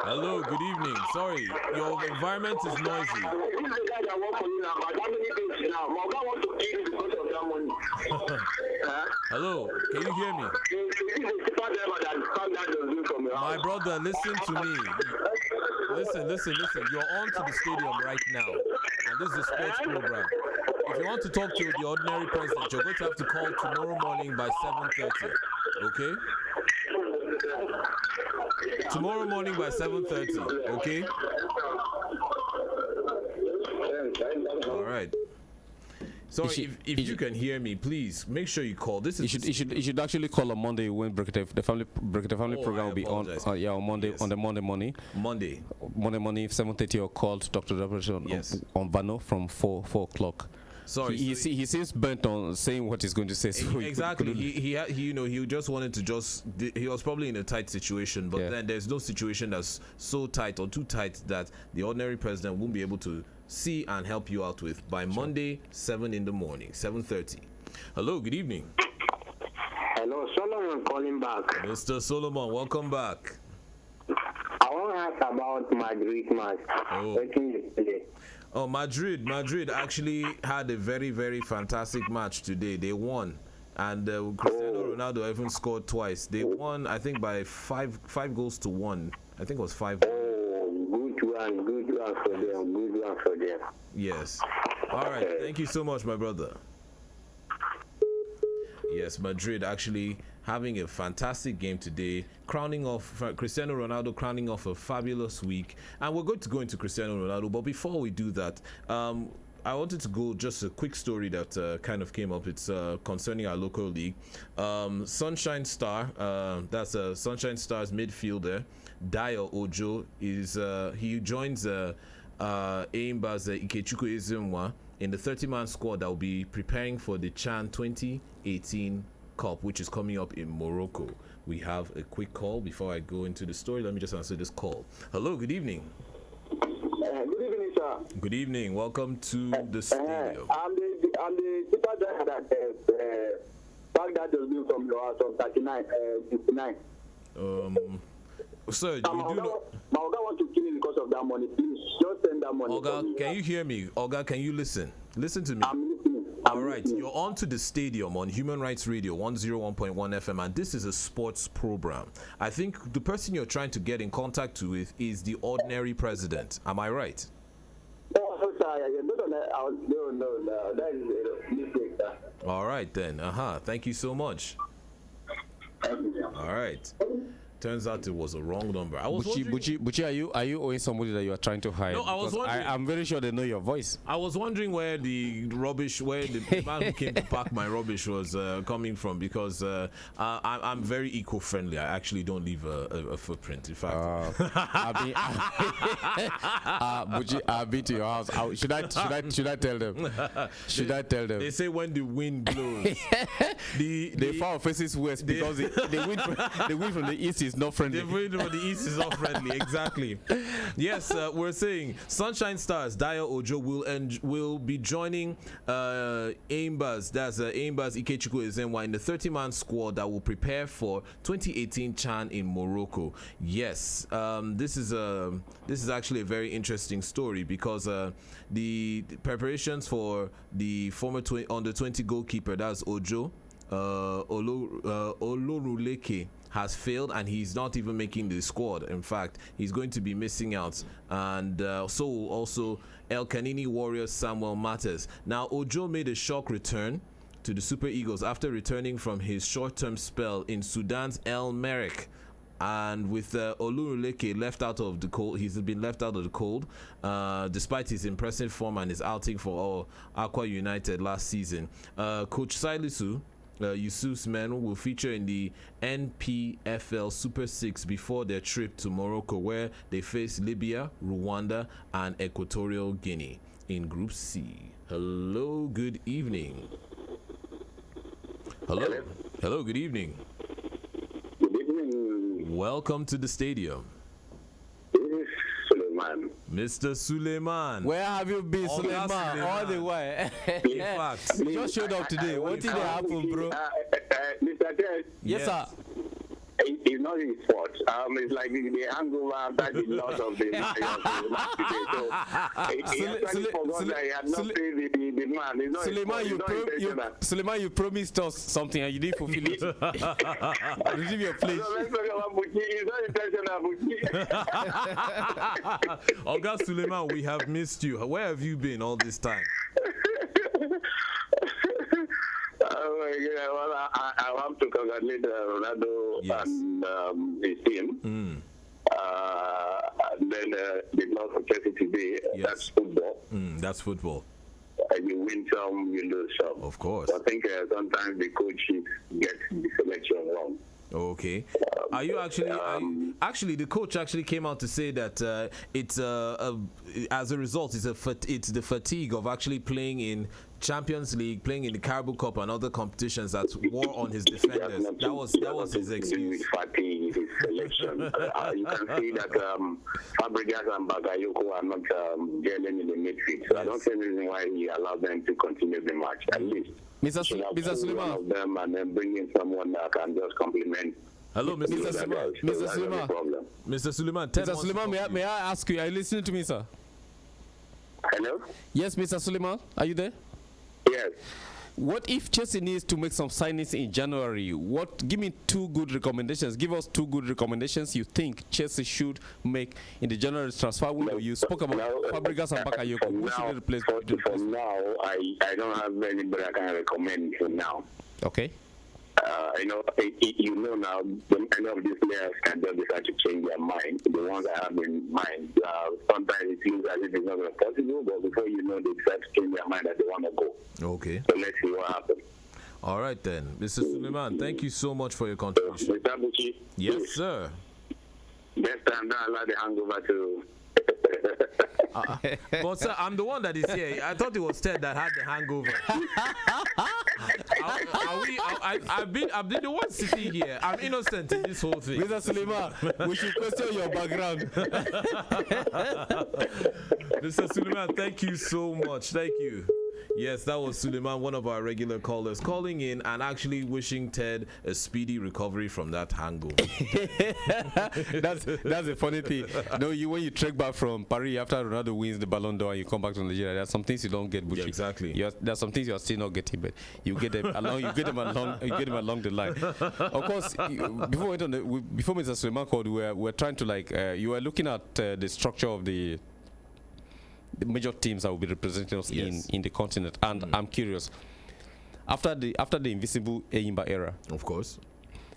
Hello, good evening. Sorry, your environment is noisy. This is the guy that works for you now, but that many things now. My guy wants to kill you because of that money. Hello, can you hear me? My brother, listen to me. Listen. You're on to the stadium right now, and this is a sports program. If you want to talk to the ordinary president, you're going to have to call tomorrow morning by 7:30. Okay? Tomorrow morning by 7:30. Okay? All right. So if you can hear me, please make sure you call. This is you should actually call on Monday when the family program will be on. On Monday, yes. On the Monday morning. Monday morning 7:30. Or call to Dr. on Vano from 4 o'clock. Sorry, he seems bent on saying what he's going to say. So exactly. He just wanted to he was probably in a tight situation, but then there's no situation that's so tight or too tight that the ordinary president won't be able to see and help you out with by Monday 7 in the morning, 7:30. Hello, good evening. Hello, Solomon calling back. Mr. Solomon, welcome back. I want to ask about Madrid match. Oh, Madrid actually had a very, very fantastic match today. They won. And Cristiano Ronaldo even scored twice. They won, I think, by 5 goals to 1. I think it was 5. Oh, good one for them. Yes. All right. Thank you so much, my brother. Yes, Madrid actually having a fantastic game today, Cristiano Ronaldo crowning off a fabulous week. And we're going to go into Cristiano Ronaldo, but before we do that, I wanted to go just a quick story that kind of came up. It's concerning our local league. Sunshine Star, that's Sunshine Star's midfielder, Dayo Ojo, he joins Aimba's Ikechukwu Ezenwa in the 30-man squad that will be preparing for the Chan 2018 Cup, which is coming up in Morocco. We have a quick call before I go into the story. Let me just answer this call. Hello, good evening. Good evening, sir. Good evening. Welcome to the studio. I'm the super driver that back that was due from your house on 59. Sir, you do know. My Oga wants to kill me because of that money. Please, just send that money. Oga, can you hear me? Oga, can you listen? Listen to me. I'm listening. All right, you're on to the stadium on Human Rights Radio 101.1 FM, and this is a sports program. I think the person you're trying to get in contact with is the ordinary president. Am I right? Oh, sorry. No. That is a mistake, sir. All right, then. Thank you so much. All right. Turns out it was a wrong number. I was Buchi, are you owing somebody that you are trying to hide? No, I was Because wondering. I'm very sure they know your voice. I was wondering where the man who came to pack my rubbish was coming from, because I'm very eco-friendly. I actually don't leave a footprint. In fact, Buchi, I've been to your house. Should I tell them? Should I tell them? they say when the wind blows, They far faces west because the wind from the east is not friendly. the wind from the east is not friendly. Exactly. Yes, we're saying Sunshine Stars Dayo Ojo will be joining Aimbas. That's Aimbas Ikechukwu Ezenwa in the 30-man squad that will prepare for 2018 Chan in Morocco. Yes, this is actually a very interesting story, because the preparations for the former under 20 goalkeeper, that's Ojo Oloruleke, has failed, and he's not even making the squad. In fact, he's going to be missing out, and so also El Kanini Warriors Samuel Matters. Now, Ojo made a shock return to the Super Eagles after returning from his short-term spell in Sudan's El Merreikh. And with Oluruleke left out of the cold, he's been left out of the cold, despite his impressive form and his outing for Aqua United last season. Coach Salisu Yusuf's men will feature in the NPFL Super 6 before their trip to Morocco, where they face Libya, Rwanda, and Equatorial Guinea in Group C. Hello, good evening. Hello, good evening. Good evening. Welcome to the stadium. This is Suleiman. Mr. Suleiman. Where have you been, Oh, Suleiman? Suleiman. All the way. In fact, You just showed up today. What did happen, bro? Mr. Ted, Yes, sir. it's not his fault. It's like the hangover after the loss of the match today. So he actually forgot that he had not paid the man. It's not Suleiman, Suleiman, you promised us something and you didn't fulfill it. Resume your place. So let's talk about Buki. It's not intentional, Buki. Oga Suleiman, we have missed you. Where have you been all this time? Oh my God. Well, I have to congratulate Ronaldo and his team. And then the loss of Chelsea today. Yes. That's football. That's football. You win some, you lose some. Of course. I think sometimes the coaches get the selection wrong. Okay. Are you actually the coach actually came out to say that it's as a result it's the fatigue of actually playing in Champions League, playing in the Carabao Cup and other competitions that's wore on his defenders. That was his excuse. Fatigue, his selection. You can see that Fabregas and Bakayoko are not gelling in the midfield. So I don't see any reason why he allowed them to continue the match. At least Mr. one Suleiman. of them and then bring in someone that can just complement. Hello, Mr. Suleiman. Mr. Suleiman. Mr. Suleiman, Mr. Suleiman, may I ask you, are you listening to me, sir? Hello? Yes, Mr. Suleiman, are you there? Yes. What if Chelsea needs to make some signings in January? Give me two good recommendations. Give us two good recommendations you think Chelsea should make in the January transfer window. You spoke about Fabregas and Bakayoko. Who should replace? For now, I don't have anybody I can recommend for now. Okay. you know now, when any of these players can just decide to change their mind. The ones I have in mind, sometimes it seems as if it's not possible, but before you know, they decide to change their mind that they want to go. Okay. So let's see what happens. All right then, Mr. Suleiman, thank you so much for your contribution. Mr. Buchi, Yes, please, sir. next time, don't allow the hangover to. But sir, I'm the one that is here. I thought it was Ted that had the hangover. I've been the one sitting here. I'm innocent in this whole thing. Mr. Suleiman, we should question your background. Mr. Suleiman, thank you so much. Thank you. Yes, that was Suleiman, one of our regular callers, calling in and actually wishing Ted a speedy recovery from that hangover. That's a funny thing. No, when you trek back from Paris after Ronaldo wins the Ballon d'Or and you come back to Nigeria, there are some things you don't get, Buchi. Yeah, exactly. There are some things you are still not getting, but you get them along. You get them along the line. Of course, before Mr. Suleiman called, we were trying to you were looking at the structure of the major teams that will be representing us in the continent, and I'm curious. After the invisible Eyimba era, Of course.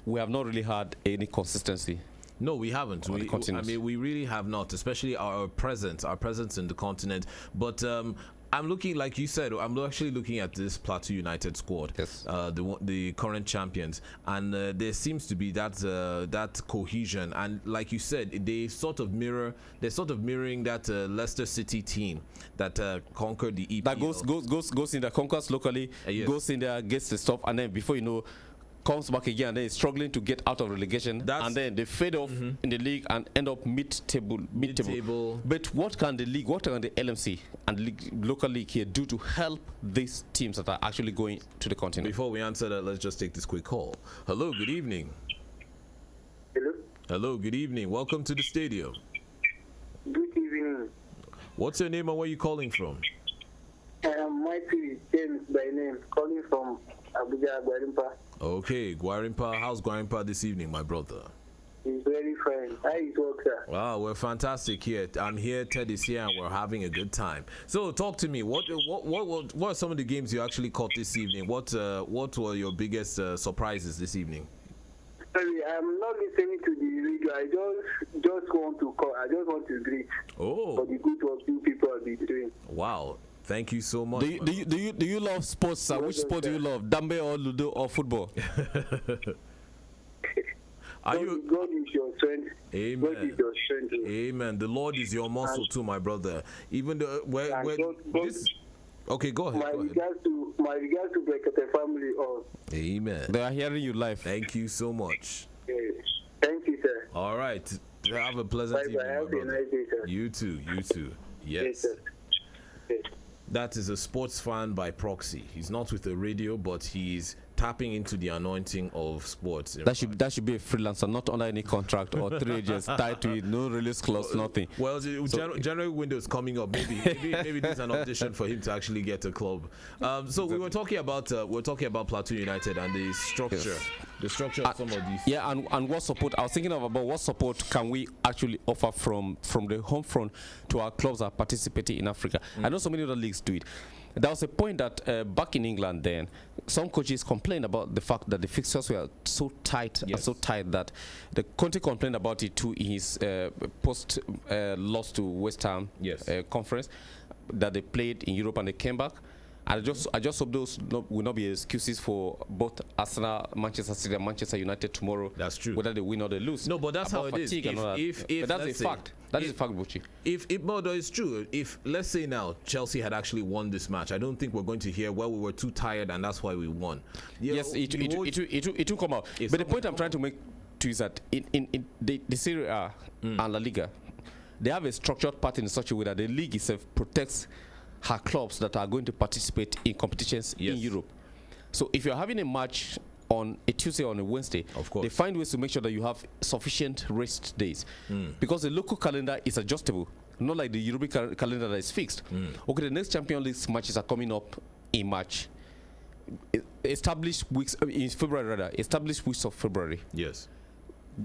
we have not really had any consistency. No, we haven't. On the continent. We really have not, especially our presence in the continent. But I'm looking, like you said, I'm actually looking at this Plateau United squad, Yes. the current champions, and there seems to be that cohesion. And like you said, they're sort of mirroring that Leicester City team that conquered the EPL. That goes in there, conquers locally, Yes. goes in there, gets the stuff, and then before you know, comes back again, and then is struggling to get out of relegation, and then they fade off in the league and end up mid-table. Mid-table. But what can the LMC and local league here do to help these teams that are actually going to the continent? Before we answer that, let's just take this quick call. Hello, good evening. Hello? Hello, good evening. Welcome to the stadium. Good evening. What's your name and where are you calling from? Mighty James by name, calling from Abuja, Guarimpa. Okay, Guarimpa. How's Guarimpa this evening, my brother? He's very fine. How is work, sir? Wow, we're fantastic here. I'm here, Ted is here, and we're having a good time. So, talk to me. What are some of the games you actually caught this evening? What were your biggest surprises this evening? Sorry, I'm not listening to the radio. I just want to call. I just want to greet for the good work you people have been doing. Wow. Thank you so much. Do you love sports, sir? Which sport do you love? Dambe or Ludo or football? God is your strength. Amen. God is your strength. Amen. The Lord is your muscle too, my brother. Even the Okay, go ahead. My regards to Brekete family. Amen. They are hearing you live. Thank you so much. Yes. Thank you, sir. All right. Have a pleasant evening, my Have a brother. nice day, sir. You too. Yes. Sir. Yes. That is a sports fan by proxy. He's not with the radio, but he's tapping into the anointing of sports. That should be a freelancer, not under any contract or 3 agents tied to it, no release clause, nothing. Well, January window is coming up. Maybe there's an audition for him to actually get a club. So we were talking about Plateau United and the structure, the structure of some of these. Yeah, and what support? I was thinking about what support can we actually offer from the home front to our clubs that are participating in Africa. I know so many other leagues do it. There was a point that back in England then, some coaches complained about the fact that the fixtures were so tight and so tight that the Conte complained about it too in his post loss to West Ham conference that they played in Europe and they came back. And I just hope those will not be excuses for both Arsenal, Manchester City, and Manchester United tomorrow. That's true. Whether they win or they lose. No, but that's how it is. But that's a fact. That is a fact, Buchi. No, it's true. If let's say now Chelsea had actually won this match, I don't think we're going to hear, well, we were too tired and that's why we won. Yes, it will come out. But the point I'm trying to make to is that in the Serie A and La Liga, they have a structured pattern in such a way that the league itself protects her clubs that are going to participate in competitions in Europe. So if you're having a match on a Tuesday or on a Wednesday, of course, they find ways to make sure that you have sufficient rest days, because the local calendar is adjustable, not like the European calendar that is fixed. Okay, the next Champions League matches are coming up in March. Established weeks in February, rather. Established weeks of February. Yes.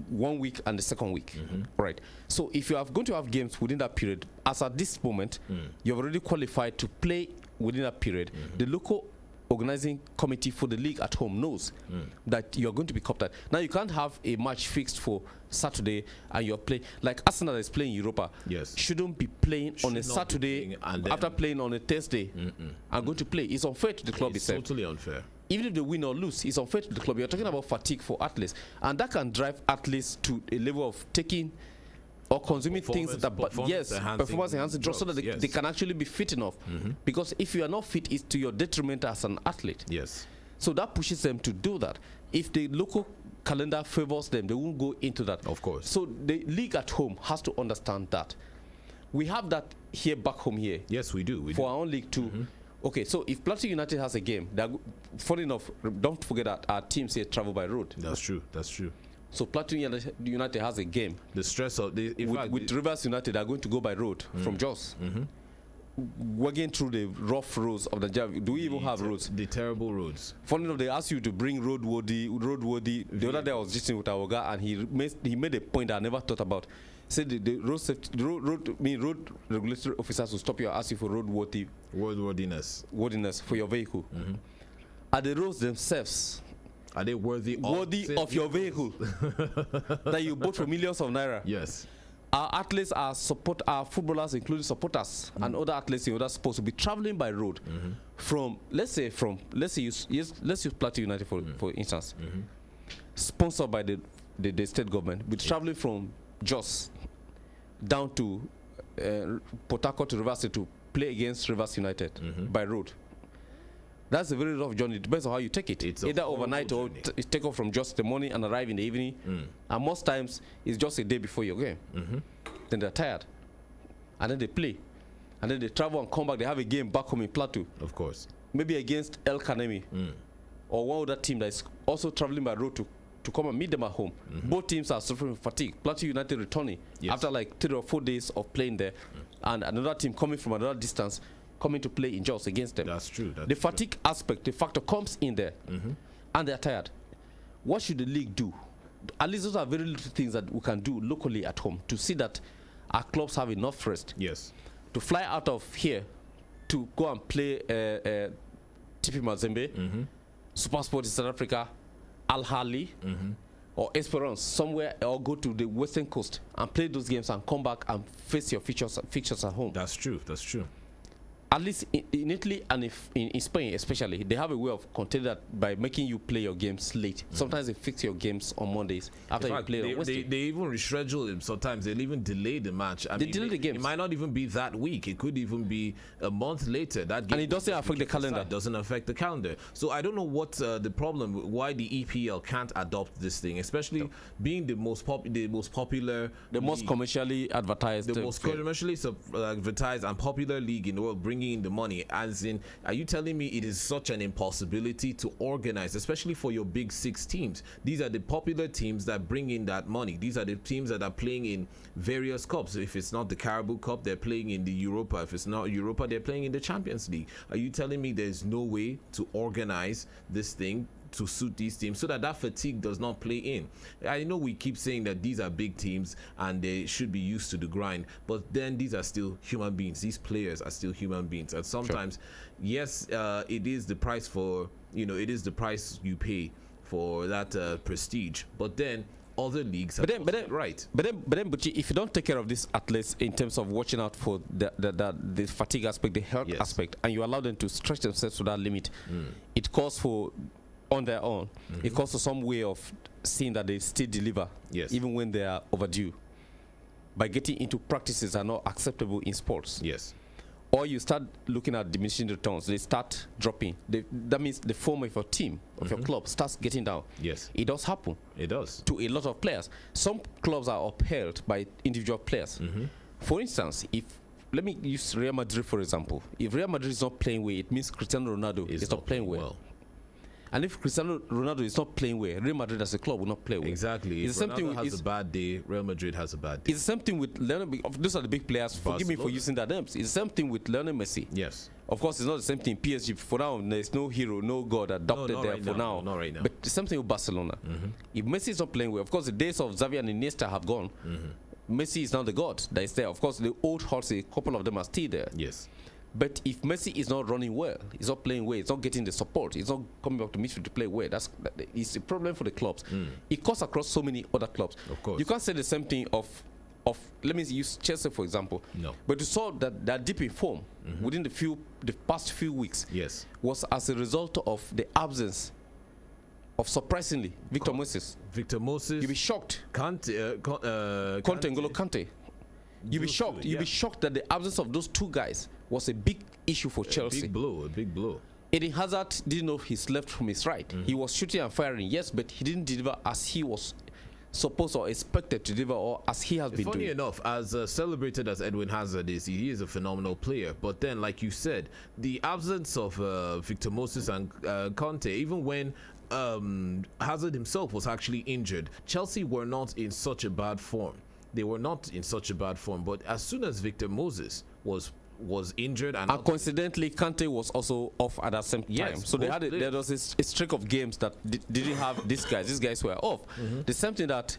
1 week and the second week, right? So if you are going to have games within that period, as at this moment, you've already qualified to play within that period. The local organizing committee for the league at home knows that you're going to be copped. Now you can't have a match fixed for Saturday and you're playing like Arsenal is playing Europa. Yes. Shouldn't be playing on a Should not be Saturday playing and after playing on a Thursday and going to play. It's unfair to the club It's itself. totally unfair. Even if they win or lose, it's unfair to the club. You're talking about fatigue for athletes, and that can drive athletes to a level of taking or consuming things that performance enhancing drugs so that they can actually be fit enough. Because if you are not fit, it's to your detriment as an athlete. Yes. So that pushes them to do that. If the local calendar favors them, they won't go into that. Of course. So the league at home has to understand that. We have that here back home here. Yes, we do. Our own league too. Okay, so if Plateau United has a game, funny enough, don't forget that our teams here travel by road. That's true. That's true. So Plateau United has a game. The stress of with Rivers United are going to go by road from Jos. Working through the rough roads of Nigeria. Do we even have roads? The terrible roads. Funny enough, they asked you to bring roadworthy. The other day I was just with our guy, and he made a point that I never thought about. Said the road regulatory officers will stop you and ask you for roadworthiness for your vehicle. Are the roads themselves? Are they worthy of your vehicle that you bought for millions of naira? Yes. Our athletes, our footballers, including supporters and other athletes in other sports, will be traveling by road from let's use Plateau United for instance, sponsored by the state government, be traveling from Jos down to Port Harcourt to Rivers to play against Rivers United by road. That's a very rough journey. It depends on how you take it. It's either overnight or take off from just the morning and arrive in the evening. And most times, it's just a day before your game. Then they're tired. And then they play. And then they travel and come back. They have a game back home in Plateau. Of course. Maybe against El Kanemi. Or one other team that is also traveling by road to come and meet them at home. Both teams are suffering from fatigue. Plateau United returning after like 3 or 4 days of playing there. And another team coming from another distance coming to play in Jos against them. That's true. The fatigue aspect, the factor comes in there, and they're tired. What should the league do? At least those are very little things that we can do locally at home to see that our clubs have enough rest. Yes. To fly out of here to go and play TP Mazembe, Super Sport in South Africa, Al Ahly, or Esperance somewhere, or go to the Western Coast and play those games and come back and face your fixtures at home. That's true. That's true. At least in Italy and in Spain especially, they have a way of containing that by making you play your games late. Sometimes they fix your games on Mondays after you play on Wednesday. They even reschedule it sometimes. They'll even delay the match. They delay the games. It might not even be that week. It could even be a month later. That game, and it doesn't affect the calendar. It doesn't affect the calendar. So I don't know what the problem, why the EPL can't adopt this thing, especially being the most popular, the most commercially advertised, the most commercially advertised and popular league in the world, bringing in the money. As in, are you telling me it is such an impossibility to organize, especially for your big 6 teams? These are the popular teams that bring in that money. These are the teams that are playing in various cups. If it's not the Carabao Cup, they're playing in the Europa. If it's not Europa, they're playing in the Champions League. Are you telling me there's no way to organize this thing to suit these teams so that fatigue does not play in? I know we keep saying that these are big teams and they should be used to the grind, but then these are still human beings. These players are still human beings, and sometimes yes, it is the price for, it is the price you pay for that prestige, but then other leagues have right. But then, if you don't take care of these athletes in terms of watching out for the fatigue aspect, the health aspect, and you allow them to stretch themselves to that limit, it calls for, on their own, it calls for some way of seeing that they still deliver, even when they are overdue, by getting into practices that are not acceptable in sports. Yes. Or you start looking at diminishing returns. They start dropping. That means the form of your team, of your club, starts getting down. Yes. It does happen. It does. To a lot of players. Some clubs are upheld by individual players. For instance, let me use Real Madrid for example. If Real Madrid is not playing well, it means Cristiano Ronaldo is not playing well. And if Cristiano Ronaldo is not playing well, Real Madrid as a club will not play well. Exactly. If Ronaldo has a bad day, Real Madrid has a bad day. It's the same thing with Lionel. Those are the big players. Forgive me for using their names. It's the same thing with Lionel Messi. Yes. Of course, it's not the same thing. PSG, for now, there's no hero, no god adopted there for now. Not right now. But the same thing with Barcelona. If Messi is not playing well, of course, the days of Xavi and Iniesta have gone. Messi is now the god that is there. Of course, the old horses, a couple of them are still there. Yes. But if Messi is not running well, he's not playing well, he's not getting the support, he's not coming back to midfield to play well, it's a problem for the clubs. It cuts across so many other clubs. Of course. You can't say the same thing of let me use Chelsea for example. No. But you saw that that dip in form within the past few weeks Yes. was as a result of the absence of, surprisingly, Victor Moses. Victor Moses. You'll be shocked. Kante, Conte, N'Golo Kante. You'll be Those shocked. two, You'll yeah. be shocked that the absence of those two guys was a big issue for Chelsea. A big blow. Eden Hazard didn't know his left from his right. He was shooting and firing, yes, but he didn't deliver as he was supposed or expected to deliver, or as he has been Funny doing. enough, as celebrated as Edwin Hazard is, he is a phenomenal player. But then, like you said, the absence of Victor Moses and Conte, even when Hazard himself was actually injured, Chelsea were not in such a bad form. They were not in such a bad form. But as soon as Victor Moses was injured and coincidentally, Kante was also off at that same time. Yes, So they both had there was a streak of games that didn't have these guys. These guys were off. The same thing that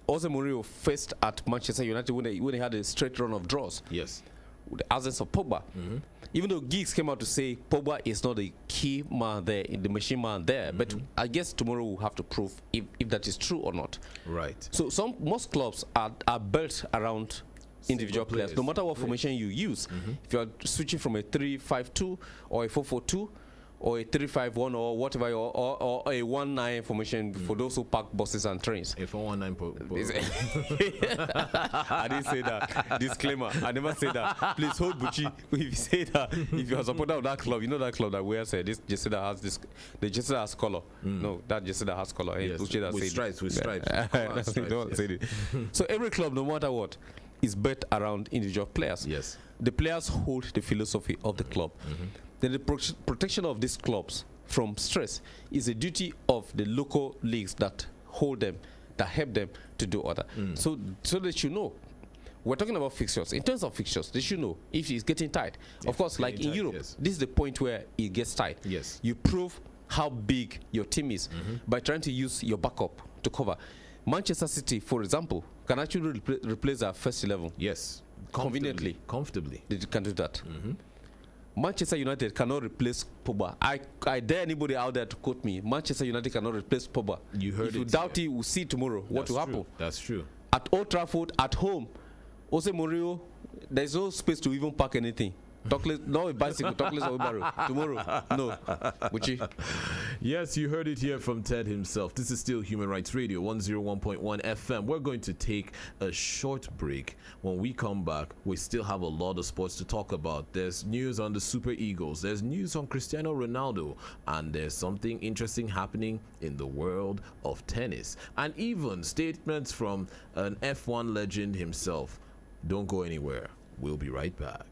Jose Mourinho faced at Manchester United when they had a straight run of draws. yes, With the absence of Pogba. Even though Giggs came out to say Pogba is not the key man there, the machine man there, but I guess tomorrow we'll have to prove if that is true or not. right. So most clubs are built around individual players. No matter what formation you use, if you are switching from a 3-5-2 or a 4-4-2 or a 3-5-1 or whatever, or a 1-9 formation for those who park buses and trains. A 419 I didn't say that. Disclaimer. I never said that. Please hold Buchi. If you say that, if you're a supporter of that club, you know that club that wears this jersey that has this, the jersey that has color. No, that jersey that has color. Yes, Buchi that with said stripes, with stripes. That's Stripes, don't say it. So every club, no matter what, is built around individual players. Yes. The players hold the philosophy of the club. Then the protection of these clubs from stress is a duty of the local leagues that hold them, that help them to do other. So they should know. We're talking about fixtures. In terms of fixtures, they should know if it's getting tight. Of course, like in tight, Europe, yes. this is the point where it gets tight. Yes. You prove how big your team is by trying to use your backup to cover. Manchester City, for example, can actually replace their first 11. Yes. Conveniently. Comfortably. They can do that. Manchester United cannot replace Pogba. I dare anybody out there to quote me. Manchester United cannot replace Pogba. You heard if you it doubt here. it, we'll see tomorrow what will happen. That's true. At Old Trafford, at home, Jose Mourinho, there's no space to even park anything. No a bicycle, talkless or wheelbarrow. Tomorrow, no. Buchi. Yes, you heard it here from Ted himself. This is still Human Rights Radio, 101.1 FM. We're going to take a short break. When we come back, we still have a lot of sports to talk about. There's news on the Super Eagles, there's news on Cristiano Ronaldo, and there's something interesting happening in the world of tennis, and even statements from an F1 legend himself. Don't go anywhere. We'll be right back.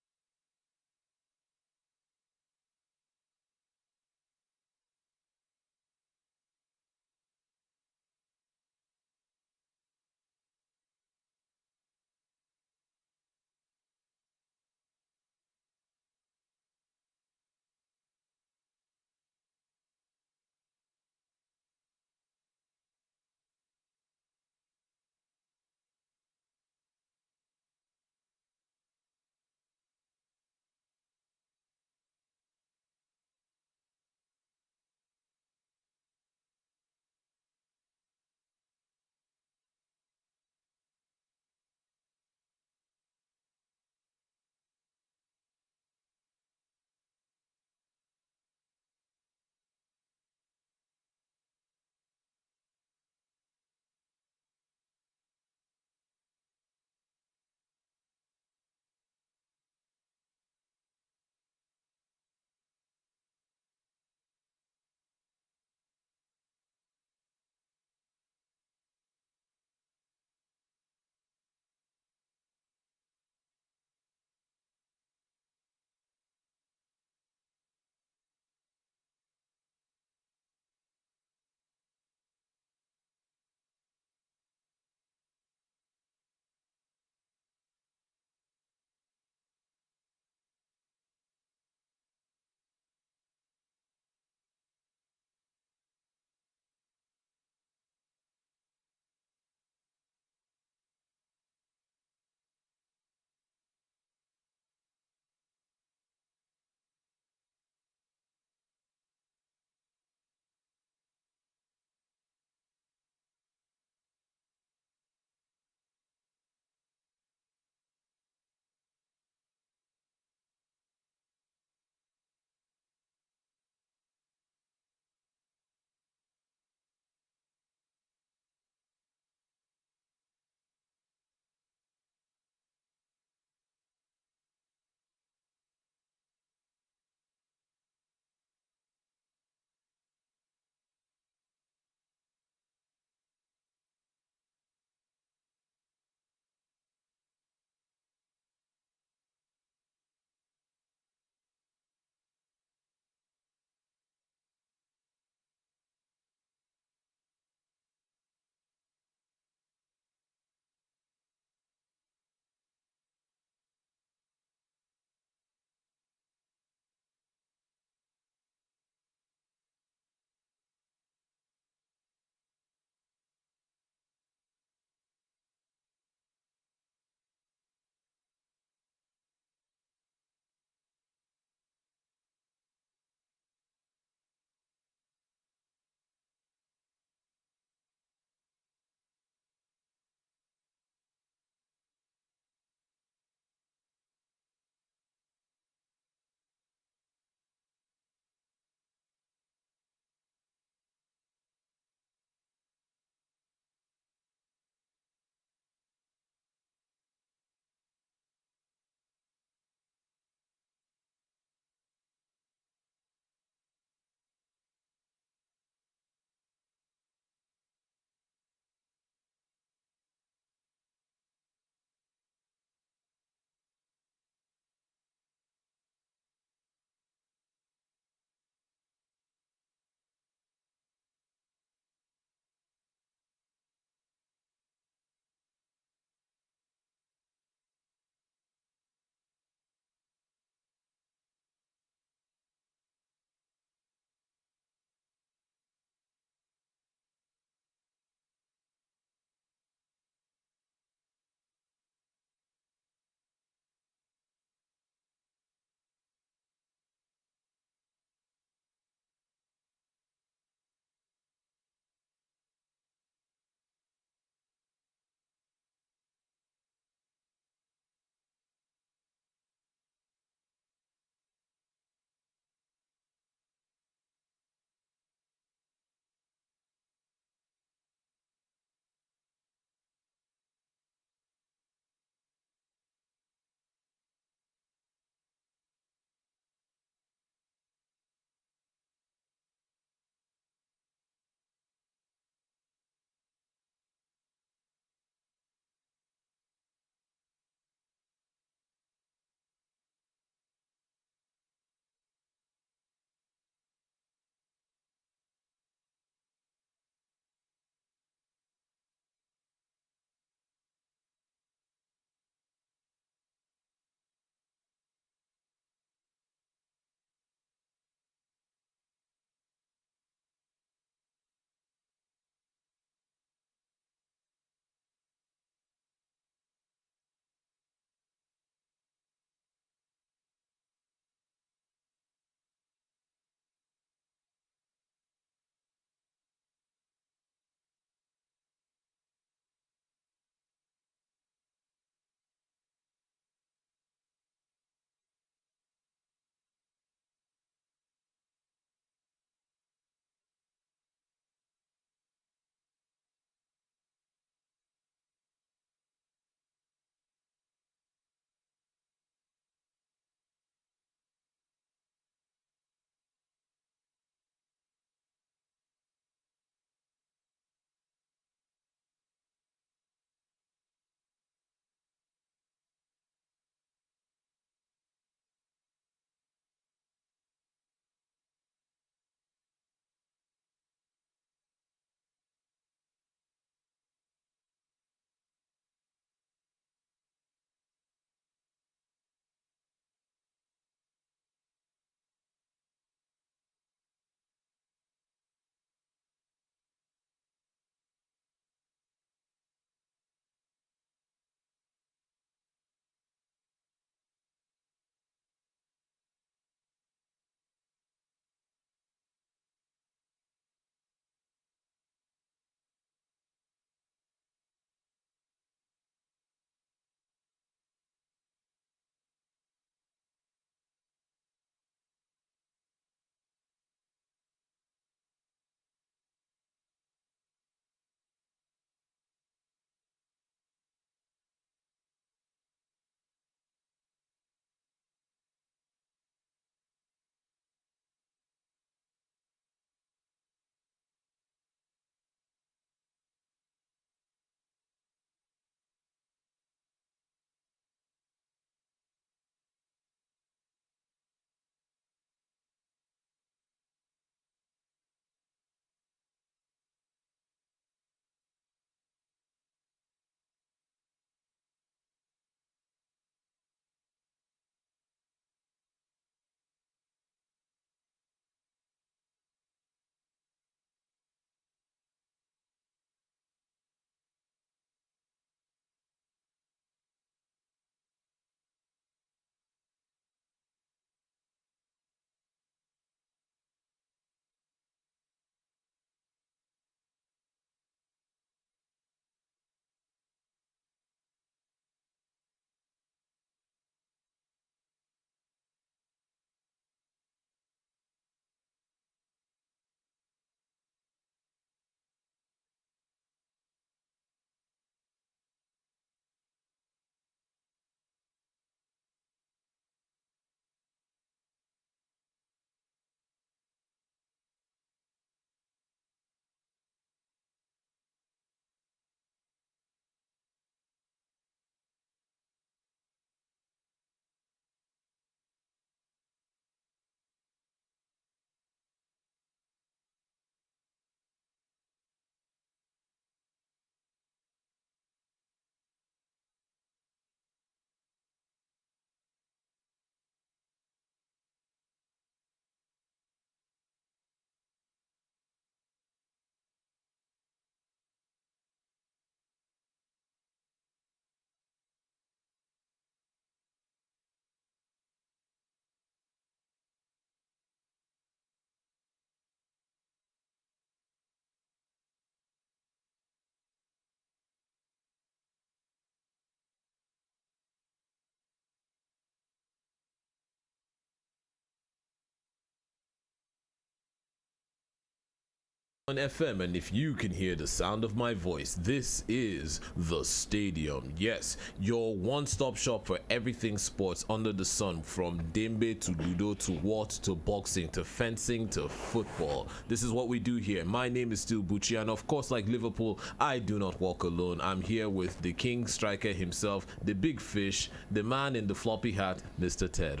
On FM, and if you can hear the sound of my voice, this is the stadium. Yes, your one-stop shop for everything sports under the sun, from dembe to ludo to what to boxing to fencing to football. This is what we do here. My name is still Bucci, and of course, like Liverpool, I do not walk alone. I'm here with the king striker himself, the big fish, the man in the floppy hat, Mr. Ted.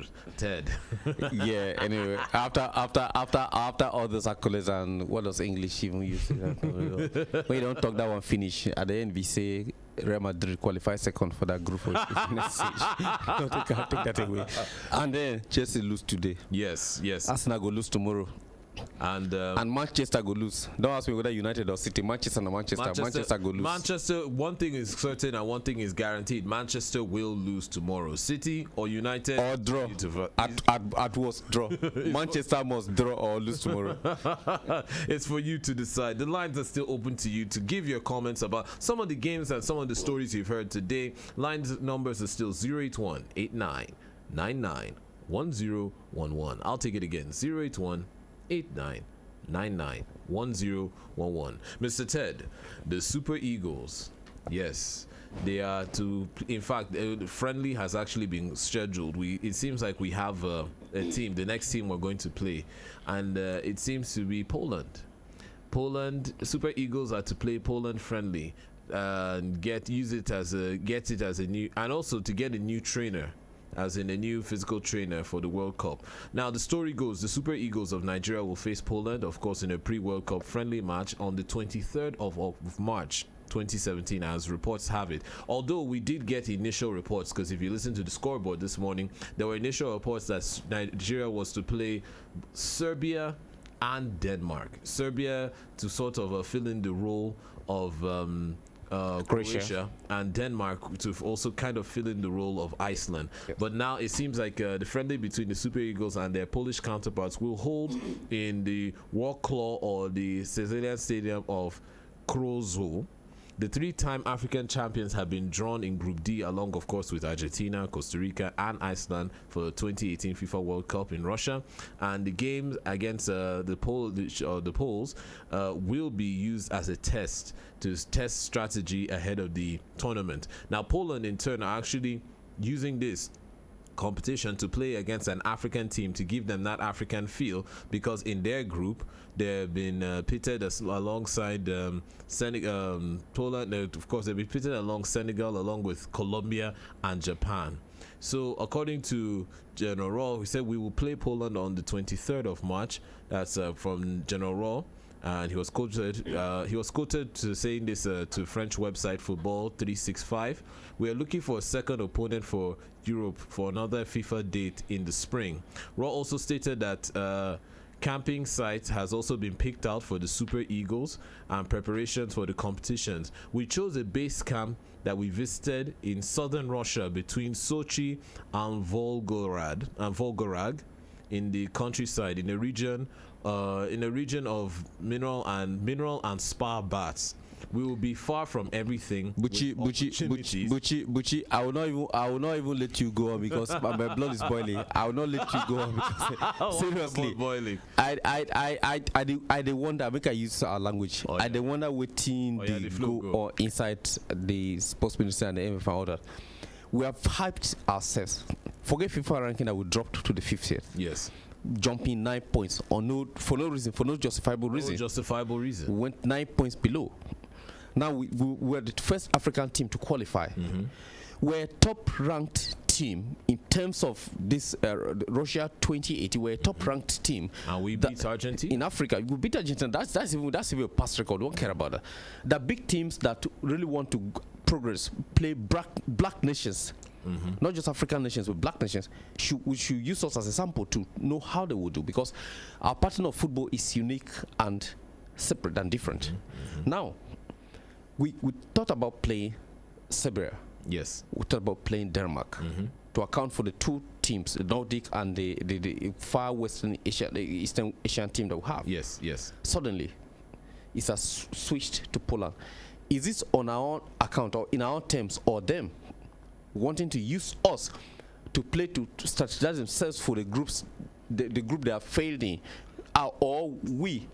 Yeah. Anyway, after all those accolades, and what does English even use? When you don't talk that one finish, at the end we say Real Madrid qualify second for that group. Next stage. Don't take that away. And then Chelsea lose today. Yes. Arsenal go lose tomorrow. And Manchester go lose. Don't ask me whether United or City. Manchester go lose. Manchester, one thing is certain and one thing is guaranteed. Manchester will lose tomorrow. City or United or draw. At worst, draw. Manchester must draw or lose tomorrow. It's for you to decide. The lines are still open to you to give your comments about some of the games and some of the stories you've heard today. Lines numbers are still 081 89 99 1011. I'll take it again. 081 89991011. Mr. Ted, the Super Eagles, yes, they are to. In fact, friendly has actually been scheduled. It seems like we have a team. The next team we're going to play, and it seems to be Poland. Super Eagles are to play Poland friendly and get it as a new, and also to get a new trainer, as in a new physical trainer for the World Cup. Now, the story goes, the Super Eagles of Nigeria will face Poland, of course, in a pre-World Cup friendly match on the 23rd of March 2017, as reports have it. Although we did get initial reports, because if you listen to the scoreboard this morning, there were initial reports that Nigeria was to play Serbia and Denmark. Serbia to sort of fill in the role of Croatia, and Denmark to also kind of fill in the role of Iceland. Yep. But now it seems like the friendly between the Super Eagles and their Polish counterparts will hold in the Wrocław or the Sicilian Stadium of Krozo. The three-time African champions have been drawn in Group D, along, of course, with Argentina, Costa Rica, and Iceland for the 2018 FIFA World Cup in Russia. And the games against the Poles will be used as a test to test strategy ahead of the tournament. Now, Poland, in turn, are actually using this competition to play against an African team to give them that African feel, because in their group they've been pitted alongside Poland. Of course, they've been pitted along Senegal, along with Colombia and Japan. So according to General Raw, he said we will play Poland on the 23rd of March. That's from General Raw. And he was quoted to saying this to French website Football 365. We are looking for a second opponent for Europe for another FIFA date in the spring. Raw also stated that camping site has also been picked out for the Super Eagles and preparations for the competitions. We chose a base camp that we visited in southern Russia between Sochi and Volgograd in the countryside, in a region of mineral and spa baths. We will be far from everything. Bucci, I will not even let you go on, because my blood is boiling. I will not let you go on, because seriously, boiling. I the wonder, make I use our language. I the wonder waiting the go or inside the sports ministry and the MF and all that. We have hyped ourselves. Forget FIFA ranking that we dropped to the 50th. Yes. Jumping 9 points for no justifiable reason. We went 9 points below. Now we were the first African team to qualify. Mm-hmm. We're a top-ranked team in terms of this Russia 2080. We're a top-ranked team. And we beat Argentina in Africa. We beat Argentina. That's even a past record. Don't care about that. The big teams that really want to progress play black nations. Mm-hmm. Not just African nations, but black nations. We should use us as a sample to know how they will do, because our pattern of football is unique and separate and different. Mm-hmm. Now, we thought about playing Serbia. Yes. We thought about playing Denmark, mm-hmm, to account for the two teams, the Nordic and the far Western Asia, the Eastern Asian team that we have. Yes. Suddenly, it has switched to Poland. Is this on our own account or in our own terms, or them wanting to use us to play to strategize themselves for the groups, the group they are failed in, or we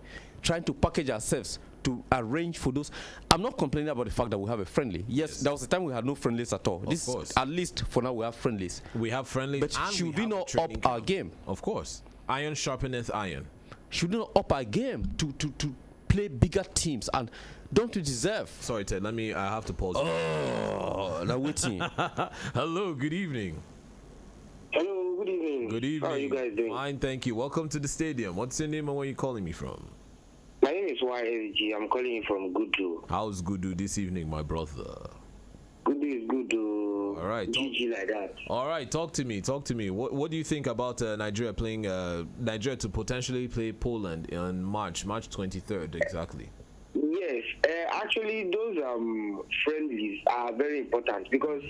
trying to package ourselves to arrange for those. I'm not complaining about the fact that we have a friendly. Yes, there was a time we had no friendlies at all. Of course. At least for now we have friendlies. We have friendlies. But and should we have not training up our camp. game? Of course. Iron sharpeneth iron. Should we not up our game to play bigger teams? And don't we deserve? Sorry, Ted. I have to pause. Oh, now waiting. Hello. Good evening. Hello, good evening. Good evening. How are you guys doing? Fine, thank you. Welcome to the stadium. What's your name and where are you calling me from? My name is YSG. I'm calling you from Gudu. How's Gudu this evening, my brother? Gudu is Gudu. All right. GG like that. All right, talk to me. What do you think about Nigeria playing Nigeria to potentially play Poland on March 23rd exactly? Yes, actually, those friendlies are very important because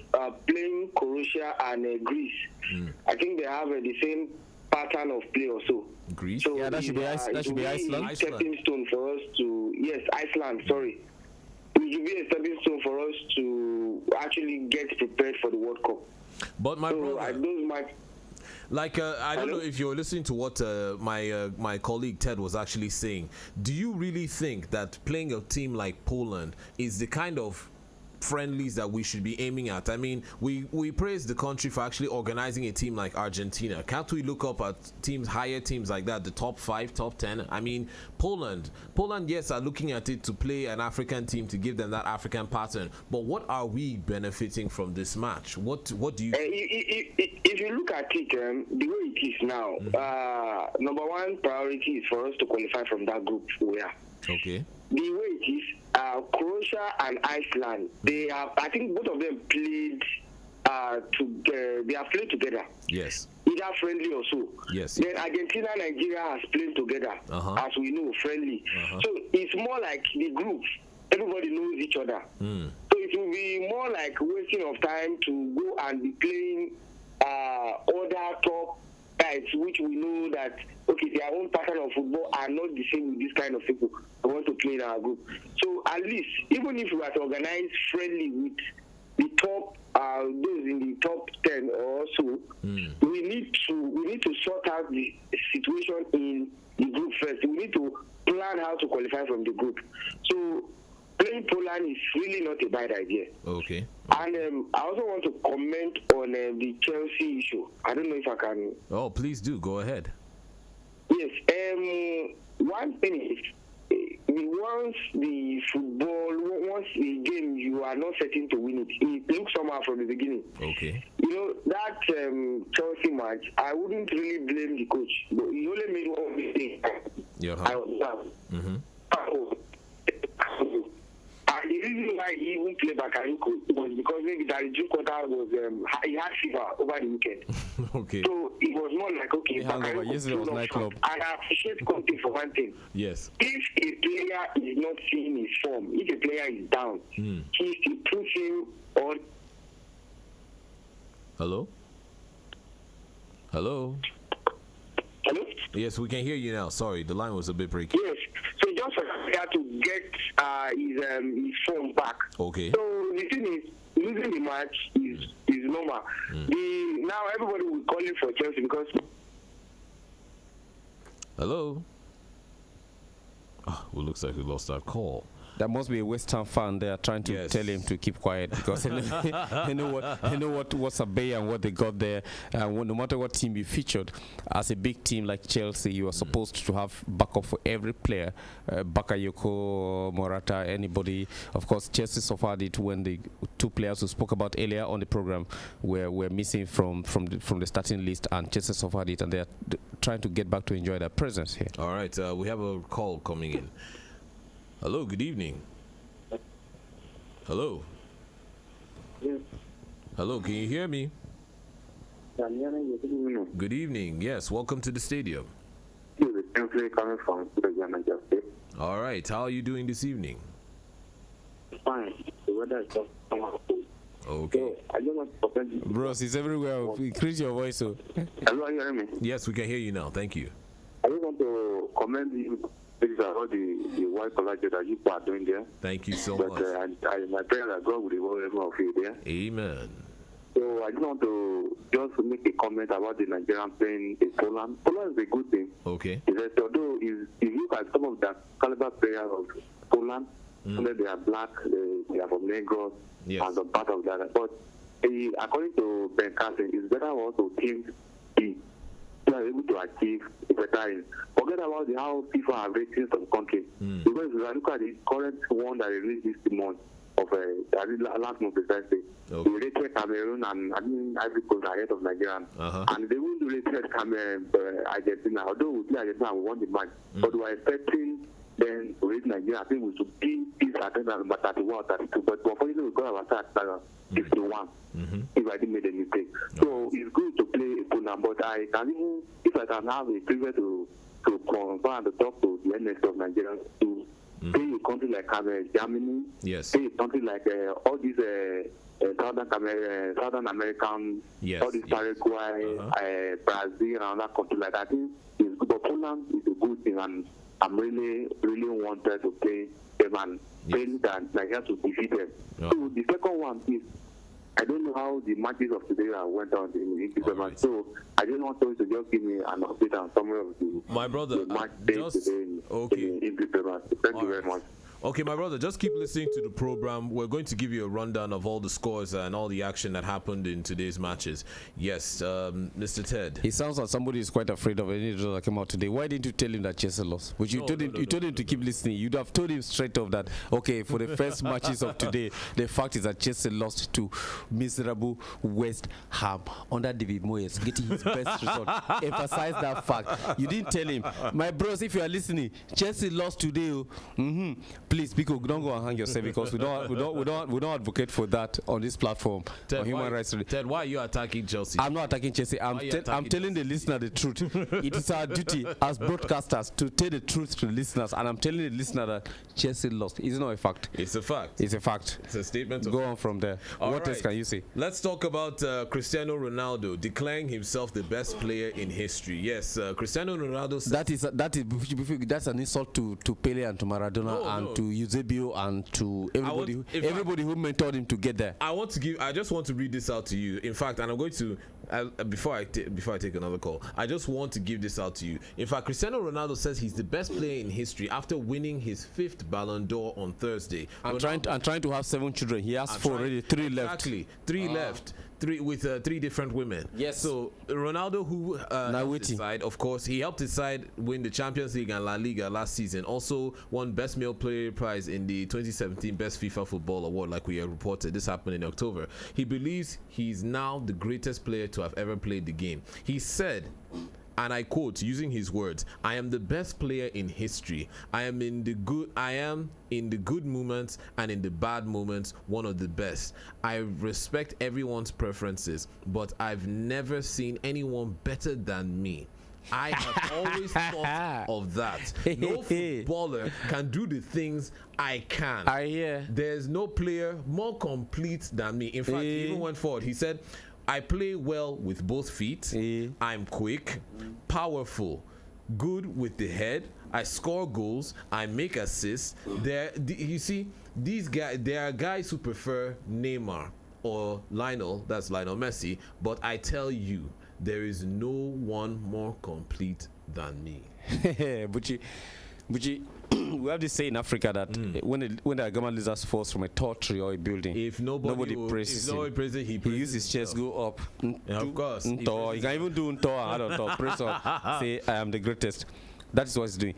playing Croatia and Greece, I think they have the same pattern of play also. Greece? So Yeah, that should be Iceland. A stepping stone for us to Iceland. Sorry, it should be a stepping stone for us to actually get prepared for the World Cup. But my brother, those might. like I don't know if you're listening to what my colleague Ted was actually saying. Do you really think that playing a team like Poland is the kind of friendlies that we should be aiming at? I mean, we praise the country for actually organizing a team like Argentina. Can't we look up at higher teams like that, the top 5, top 10? I mean, Poland, yes, are looking at it to play an African team to give them that African pattern. But what are we benefiting from this match? What do you? If you look at it, the way it is now, number one priority is for us to qualify from that group we are. Okay. The way it is, Croatia and Iceland, I think both of them played together. They have played together. Yes. Either friendly or so. Yes. Then Argentina, Nigeria has played together, as we know, friendly. So it's more like the group. Everybody knows each other. So it will be more like wasting of time to go and be playing other top guys, which we know that their own pattern of football are not the same with this kind of people who want to play in our group. So at least, even if we are to organize friendly with the top, those in the top 10 or so, we need to sort out the situation in the group first. We need to plan how to qualify from the group. So playing Poland is really not a bad idea. Okay. And I also want to comment on the Chelsea issue. I don't know if I can. Oh, please do. Go ahead. Yes. One thing is, once the game, you are not certain to win it. It looks somehow from the beginning. Okay. You know, that Chelsea match, I wouldn't really blame the coach. But he only made one mistake. Yeah. I observed. And the reason why he even played Bakayoko was because maybe that Drew Quarter was he had fever over the weekend. Okay. So it was more like hangover. Yesterday was nightclub. And I appreciate Conte for one thing. Yes. If a player is not seeing his form, if a player is down, he still puts him on. Hello. Hello? Yes, we can hear you now. Sorry, the line was a bit breaky. Yes. So just for the player to get his form back. Okay. So the thing is, losing the match is normal. Now everybody will call him for Chelsea because. Hello. Oh, well, looks like we lost our call. There must be a West Ham fan there trying to tell him to keep quiet because he know what's a bay and what they got there. No matter what team you featured, as a big team like Chelsea, you are supposed to have backup for every player. Bakayoko, Morata, anybody. Of course, Chelsea suffered it when the two players who spoke about earlier on the program were missing from the starting list, and Chelsea suffered it, and they are trying to get back to enjoy their presence here. All right, we have a call coming in. Hello, good evening. Hello. Yes. Hello, can you hear me? Good evening. Yes, welcome to the stadium. Coming from the All right, how are you doing this evening? Fine. The weather is just Okay. so I just want to present. Bros, it's everywhere. Increase your voice. So. Hello, are you hearing me? Yes, we can hear you now. Thank you. I just want to commend you. All the white collar that you are doing there. Thank you so but, much. my prayer that God will reward everyone of you there. Amen. So I just want to make a comment about the Nigerian playing in Poland. Poland is a good thing. Okay. Although if you look at some of the caliber players of Poland, whether they are black, they are from Negros, and some part of that. But according to Ben Carson, it's better also teams be are able to achieve a better end. Forget about how FIFA are rating some countries. Because if you look at the current one that they released this month of last month precisely, they rated Cameroon and Ivory Coast ahead of Nigeria. And they won't rated Argentina. Although we play Argentina and we won the match, but we are expecting then to rate Nigeria. I think we should be at number 31 or 32. But unfortunately, we got our start at 51. If I didn't make a mistake. So it's good to play a Poland, but I can even, if I can have a privilege to confirm and talk to the NS of Nigeria to pay a country like Germany, pay a country like all these Southern American, all these Paraguay, Brazil, and other countries like that. I think it's good, but Poland is a good thing, and I'm really wanted to play them and pray that Nigeria to defeat them. So the second one is, I don't know how the matches of today went on in this match. So I just want you to just give me an update on some of the match days today in this match. Thank you very much. Okay, my brother, just keep listening to the program. We're going to give you a rundown of all the scores and all the action that happened in today's matches. Yes, Mr. Ted. He sounds like somebody is quite afraid of any result that came out today. Why didn't you tell him that Chelsea lost? But you told him to keep listening. You'd have told him straight off that, okay, for the first matches of today, the fact is that Chelsea lost to miserable West Ham under David Moyes, getting his best result. Emphasize that fact. You didn't tell him. My bros, if you are listening, Chelsea lost today. Please, Biko, don't go and hang yourself, because we don't advocate for that on this platform. Ted, on human rights. Ted, why are you attacking Chelsea? I'm not attacking Chelsea. I'm telling the listener the truth. It is our duty as broadcasters to tell the truth to the listeners, and I'm telling the listener that Chelsea lost. It's not a fact. It's a fact. It's a fact. It's a statement. Go on from there. What else can you say? Let's talk about Cristiano Ronaldo declaring himself the best player in history. Yes, Cristiano Ronaldo says that's an insult to Pele and to Maradona to Eusebio and to everybody who mentored him to get there. I just want to read this out to you. In fact, and I'm going to before I take another call, I just want to give this out to you. In fact, Cristiano Ronaldo says he's the best player in history after winning his 5th Ballon d'Or on Thursday. I'm trying to have 7 children. He has 4 already, 3 left. Exactly, 3 left. 3 with 3 different women. Yes. So Ronaldo, who helped his side, of course, he helped his side win the Champions League and La Liga last season. Also won Best Male Player prize in the 2017 Best FIFA Football Award, like we reported. This happened in October. He believes he's now the greatest player to have ever played the game. He said, and I quote, using his words, "I am the best player in history. I am in the good moments and in the bad moments one of the best. I respect everyone's preferences, but I've never seen anyone better than me. I have always thought of that. No footballer can do the things I can. There's no player more complete than me." In fact, he even went forward. He said, "I play well with both feet. I'm quick, powerful, good with the head. I score goals. I make assists." You see, these guys, there are guys who prefer Neymar or Lionel, that's Lionel Messi, but I tell you, there is no one more complete than me. But we have this say in Africa that when the government leads us force from a tall tree or a building, if nobody praises him, he uses his chest go up. Of course. He can even do I don't know, press up, say I am the greatest. That is what he's doing.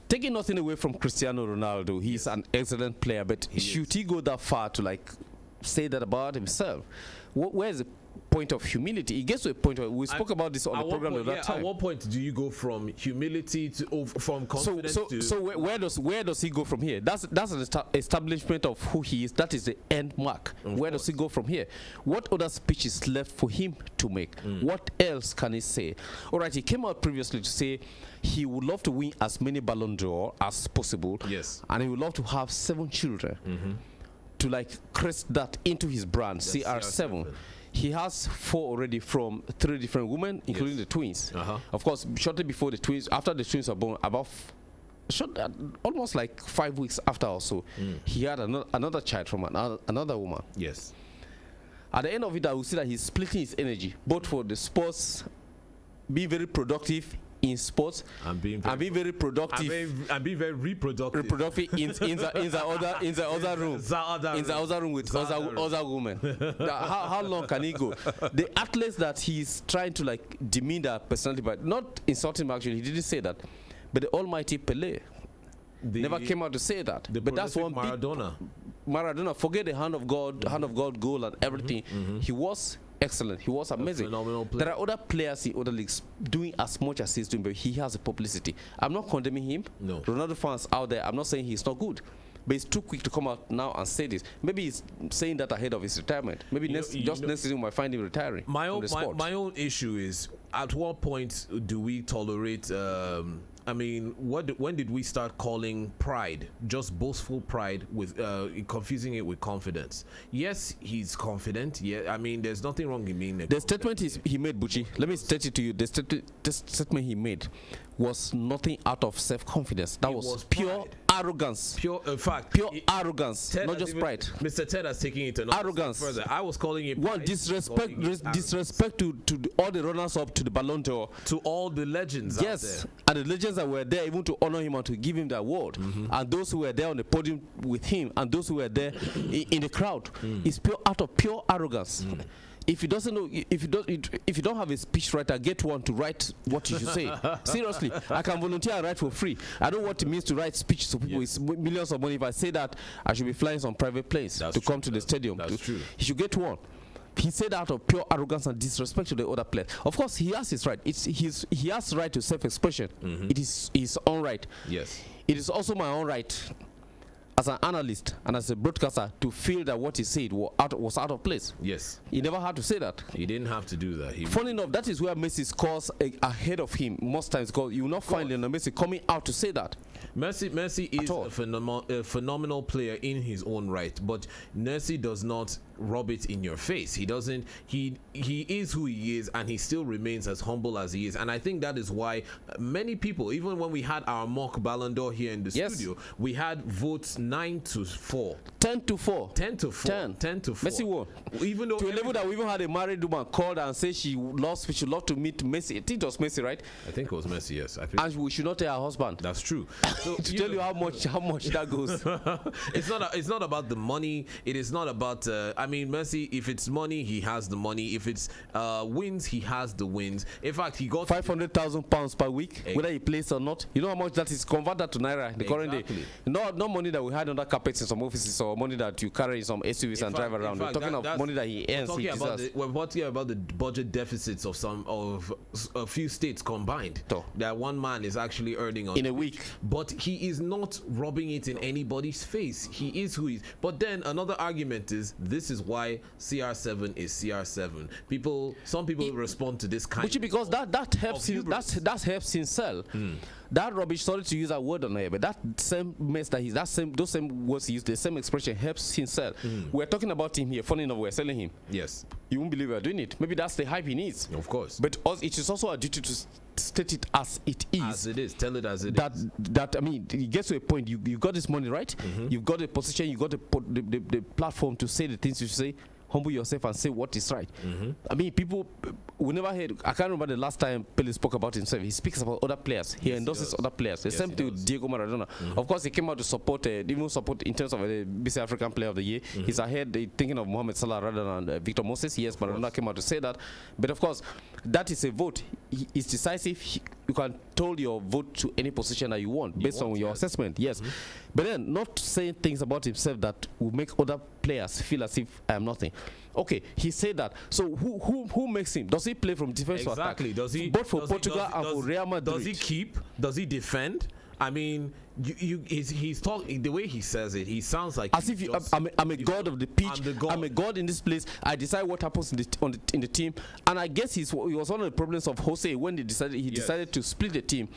Taking nothing away from Cristiano Ronaldo, he's an excellent player, but should he go that far to say that about himself? Where's the point of humility? It gets to a point where we spoke about this on the program at that time. At what point do you go from humility to from confidence so where does he go from here? That's an establishment of who he is. That is the end mark. Where does he go from here? What other speech is left for him to make? What else can he say? All right, he came out previously to say he would love to win as many Ballon d'Or as possible. Yes. And he would love to have 7 children. To crest that into his brand, CR7. He has 4 already from 3 different women, including the twins. Of course, shortly before the twins, after the twins are born, almost 5 weeks after or so, he had another child from another woman. Yes. At the end of it, I will see that he's splitting his energy, both for the sports, being very productive in sports, and being very productive, and being very reproductive. in the other room with other women. How long can he go? The athletes that he's trying to like demean their personality, but not insult him. Actually, he didn't say that. But the almighty Pelé never came out to say that. But that's one Maradona. Forget the hand of God goal and everything. He was excellent. He was amazing. Phenomenal player. There are other players in other leagues doing as much as he's doing, but he has the publicity. I'm not condemning him. No. Ronaldo fans out there, I'm not saying he's not good. But he's too quick to come out now and say this. Maybe he's saying that ahead of his retirement. Maybe next season we might find him retiring. My own issue is, at what point do we tolerate when did we start calling pride just boastful pride with confusing it with confidence? Yes, he's confident. Yeah, I mean, there's nothing wrong in being the statement he made, Buchi. Let me state it to you. The statement he made was nothing out of self-confidence. That was pure arrogance. Pure arrogance, not just pride. Mr. Ted has taken it to arrogance further. I was calling it one disrespect to all the runners-up to the Ballon d'Or, to all the legends. Yes, and the legends that were there, even to honor him and to give him the award, and those who were there on the podium with him, and those who were there in the crowd, is out of pure arrogance. If you don't have a speechwriter, get one to write what you should say. Seriously, I can volunteer and write for free. I know what it means to write speeches to people with millions of money. If I say that, I should be flying some private planes come to the stadium. That's true. He should get one. He said out of pure arrogance and disrespect to the other players. Of course, he has his right. He has the right to self-expression. It is his own right. Yes. It is also my own right as an analyst and as a broadcaster to feel that what he said was out of place. Yes. He never had to say that. He didn't have to do that. Funny enough, that is where Messi scores ahead of him most times, because you will not find Lionel Messi coming out to say that. Messi is a phenomenal player in his own right, but Messi does not rub it in your face. He doesn't. He is who he is, and he still remains as humble as he is. And I think that is why many people, even when we had our mock Ballon d'Or here in the studio, we had votes 9-4, 10-4, 10-4, 10-4. Messi won. Even though to a level that we even had a married woman called and say she would love to meet Messi. I think it was Messi, right? I think it was Messi. Yes, I think. And we should not tell her husband. That's true. So, to tell you how much that goes. It's not about the money. It is not about. I mean, Messi. If it's money, he has the money. If it's wins, he has the wins. In fact, he got £500,000 per week, whether he plays or not. You know how much that is converted to naira in the current day. No money that we had under carpets in some offices, or money that you carry in some SUVs and drive around. We're talking of money that he earns. We're talking about the budget deficits of a few states combined. That one man is actually earning in a week. But he is not rubbing it in anybody's face. He is who he is. But then another argument is, this is why CR7 is CR7. Some people respond to this kind. Which because that helps him. That helps him sell. That rubbish. Sorry to use that word on here, but that same mess those same words he used, the same expression helps him sell. We're talking about him here. Funny enough, we're selling him. Yes. You won't believe we're doing it. Maybe that's the hype he needs. Of course. But it is also a duty to state it as it is. As it is. Tell it as it is. That I mean, it gets to a point. You got this money, right? You've got a position. You got the platform to say the things you say. Humble yourself and say what is right. I mean, people, we never heard. I can't remember the last time Pelé spoke about himself. He speaks about other players. He endorses other players. The same to Diego Maradona. Of course, he came out to support, even support in terms of the BC African Player of the Year. He's ahead, thinking of Mohamed Salah rather than Victor Moses. Yes, Maradona came out to say that. But of course, that is a vote. It's decisive. You can tell your vote to any position that you want based on your assessment. Yes. But then not saying things about himself that will make other players feel as if I am nothing. Okay, he said that. So who makes him? Does he play from defense to attack? Exactly. Does he both for Portugal and for Real Madrid? Does he keep? Does he defend? I mean, he's talking the way he says it. He sounds like as if I'm a god of the pitch. I'm a god in this place. I decide what happens in the team. And I guess he was one of the problems of Jose when he decided to split the team.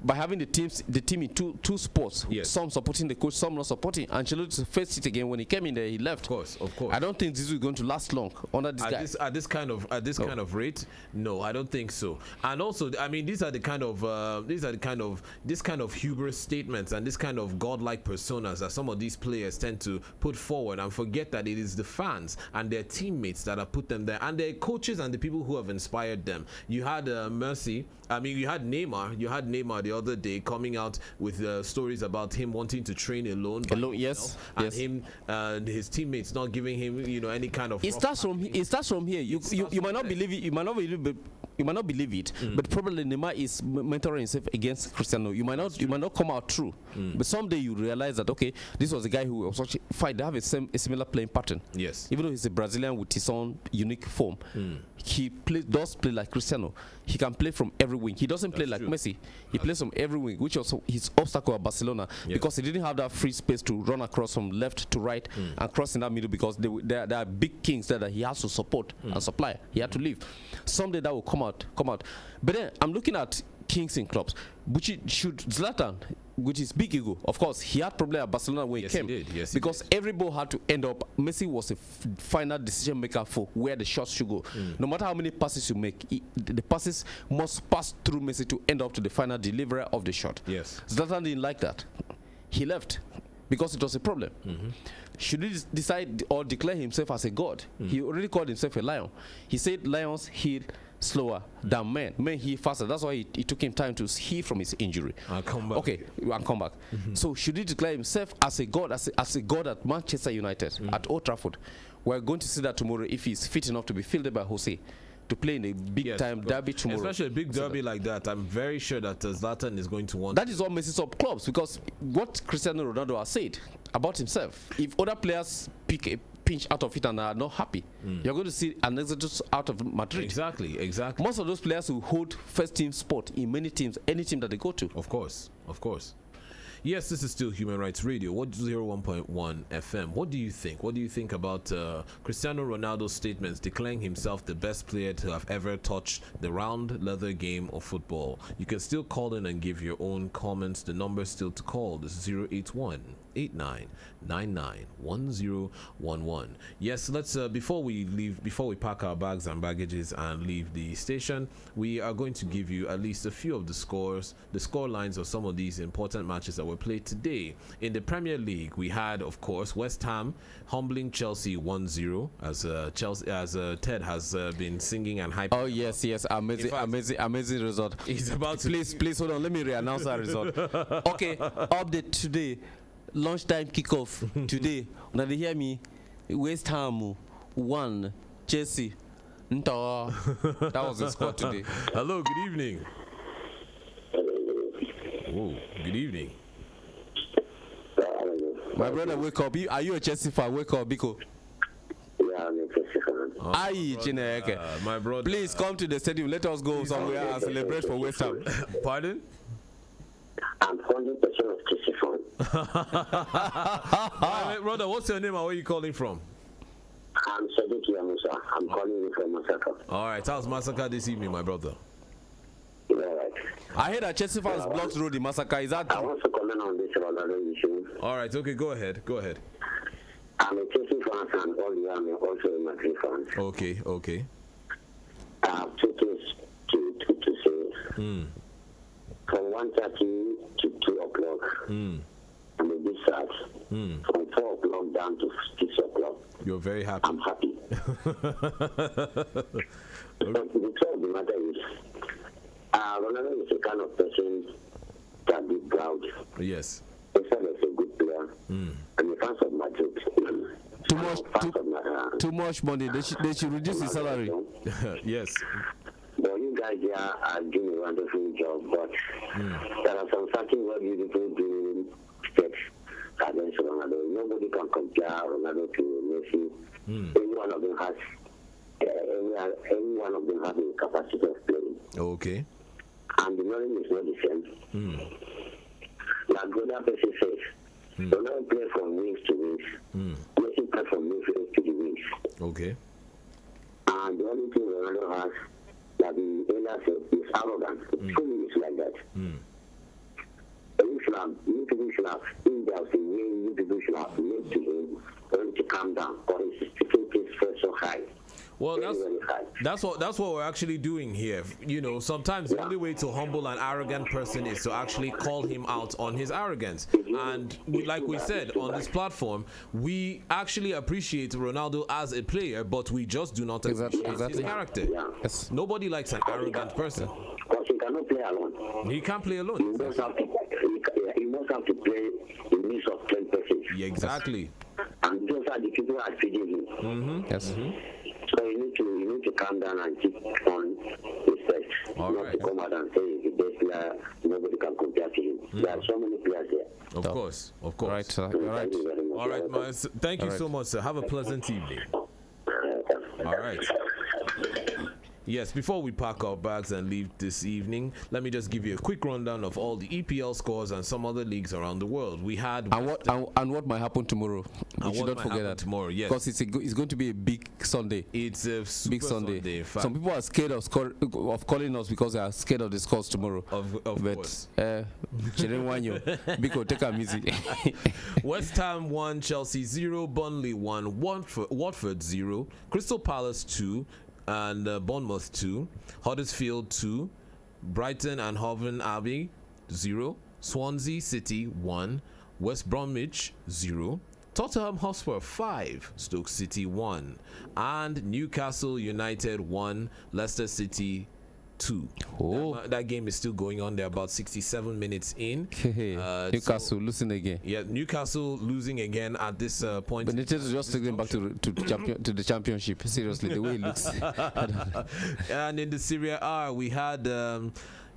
by having the team in two sports. Yes. Some supporting the coach, some not supporting. Ancelotti faced it again when he came in there. He left. Of course. I don't think this is going to last long under this guy. At this kind of rate, no, I don't think so. And also, I mean, these are the kind of hubris statements and this kind of godlike personas that some of these players tend to put forward and forget that it is the fans and their teammates that have put them there, and their coaches and the people who have inspired them. You had you had Neymar the other day coming out with stories about him wanting to train alone. Yes. And him and his teammates not giving him, any kind of. It starts from here. You might not believe it. You might not believe it. But probably Neymar is mentoring himself against Cristiano. You might not come out true. But someday you realize that this was a guy who was actually fine. They have a similar playing pattern. Yes. Even though he's a Brazilian with his own unique form, he does play like Cristiano. He can play from every wing. He doesn't play like Messi. He plays from every wing, which was his obstacle at Barcelona because he didn't have that free space to run across from left to right and cross in that middle because there are big kings there that he has to support and supply. He had to leave. Someday that will come out. But then I'm looking at kings in clubs, which should Zlatan, which is big ego. Of course, he had problem at Barcelona when he came. He did. Because every ball had to end up. Messi was a final decision maker for where the shots should go. No matter how many passes you make, the passes must pass through Messi to end up to the final deliverer of the shot. Yes. Zlatan didn't like that. He left because it was a problem. Should he decide or declare himself as a god? He already called himself a lion. He said lions heal slower than men. Men heal faster. That's why it took him time to heal from his injury. I'll come back. Okay, I'll come back. So should he declare himself as a god, as a god at Manchester United, at Old Trafford? We're going to see that tomorrow if he's fit enough to be fielded by Jose to play in a big time derby tomorrow. Especially a big derby like that. I'm very sure that Zlatan is going to want. That is what messes up clubs, because what Cristiano Ronaldo has said about himself, if other players pick a pinch out of it and are not happy, you're going to see an exodus out of Madrid. Exactly. Most of those players will hold first team spot in many teams, any team that they go to. Of course. Yes, this is still Human Rights Radio, 101.1 FM. What do you think? What do you think about Cristiano Ronaldo's statements declaring himself the best player to have ever touched the round leather game of football? You can still call in and give your own comments. The number still to call. This is 081-8999-1011. Yes, let's before we pack our bags and baggages and leave the station, we are going to give you at least a few of the score lines of some of these important matches that were played today. In the Premier League, we had, of course, West Ham humbling Chelsea 1-0, as Ted has been singing and hyping. Oh yes, amazing result. He's about to please hold on, let me re-announce that result. Okay, update today, lunchtime kickoff today. Now they hear me, West Ham 1, Chelsea. That was the score today. Hello, good evening. Oh, good evening. My brother, wake up. Are you a Chelsea fan? Wake up, Biko. Yeah, I'm a Chelsea fan. My brother. Please come to the stadium. Let us go somewhere and celebrate for West Ham. Pardon? I'm 100% of Chelsea fan. My brother, what's your name and where are you calling from? I'm Sadiq Yamusa. I'm calling you from Masaka. All right, how's Masaka this evening, my brother? Yeah, right. I heard that Chelsea fans blocked road in Massacre. Is that I want to comment on this Ronaldo issue. All right, okay, go ahead. I'm a Chelsea fan and I'm also a Madrid fan. Okay. I have two things to say. From 1:30 to 2 o'clock, I'm a bit sad. From 4 o'clock down to 6 o'clock, you're very happy. I'm happy. But the truth of the matter is, Ronaldo is the kind of person that be proud. Yes. He's a good player. And the fans of Madrid. Too much money. They should reduce his salary. Yes. But you guys here are doing a wonderful job. But there are some certain very beautiful doing steps against Ronaldo. Nobody can compare Ronaldo to Messi. Any one of them has the capacity of playing. Okay. And the knowledge is not the same. Like Goda Pesci says, Ronaldo play from wings to wings. Messi play from midfield to the wings. Okay. And the only thing Ronaldo has that the earlier said is arrogant. Truly is like that. calm. You people should have, in there's a way you people should have made to him for him to calm down. But he's taking this first so high. Well, Very, very high. that's what we're actually doing here. You know, sometimes the only way to humble an arrogant person is to actually call him out on his arrogance. And like we said on this platform, we actually appreciate Ronaldo as a player, but we just do not appreciate his character. Yeah. Yes. Nobody likes an arrogant person. Because he cannot play alone. He can't play He alone. must have to, he must have to play in midst of 10 persons. Yeah, exactly. And those are the people that are feeding him. Yes. So you need to calm down and keep on respect. All Not right. to come out and say he's the best player, nobody can compare to him. There are so many players there. Of course. All right, sir. All right. Thank you very much. All right, Miles. Thank you so much, sir. Have a pleasant evening. All right. Yes, before we pack our bags and leave this evening, let me just give you a quick rundown of all the EPL scores and some other leagues around the world. We had And what might happen tomorrow? We should not forget that tomorrow. Yes, because it's going to be a big Sunday. it's a super Big Sunday. in fact. Some people are scared of calling us because they are scared of the scores tomorrow. Of but course. Biko, take them easy. West Ham 1, Chelsea 0, Burnley 1, Watford 0, Crystal Palace 2, and Bournemouth 2, Huddersfield 2, Brighton and Hove Albion 0, Swansea City 1, West Bromwich 0, Tottenham Hotspur 5, Stoke City 1, and Newcastle United 1, Leicester City 2. Oh. That game is still going on. They're about 67 minutes in. Newcastle losing again. Yeah, Newcastle losing again at this point. But they need to just take them back to the championship. Seriously, the way it looks. And in the Serie A, we had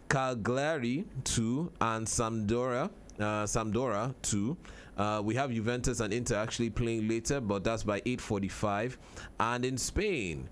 Cagliari 2 and Sampdoria 2. We have Juventus and Inter actually playing later, but that's by 8:45. And in Spain,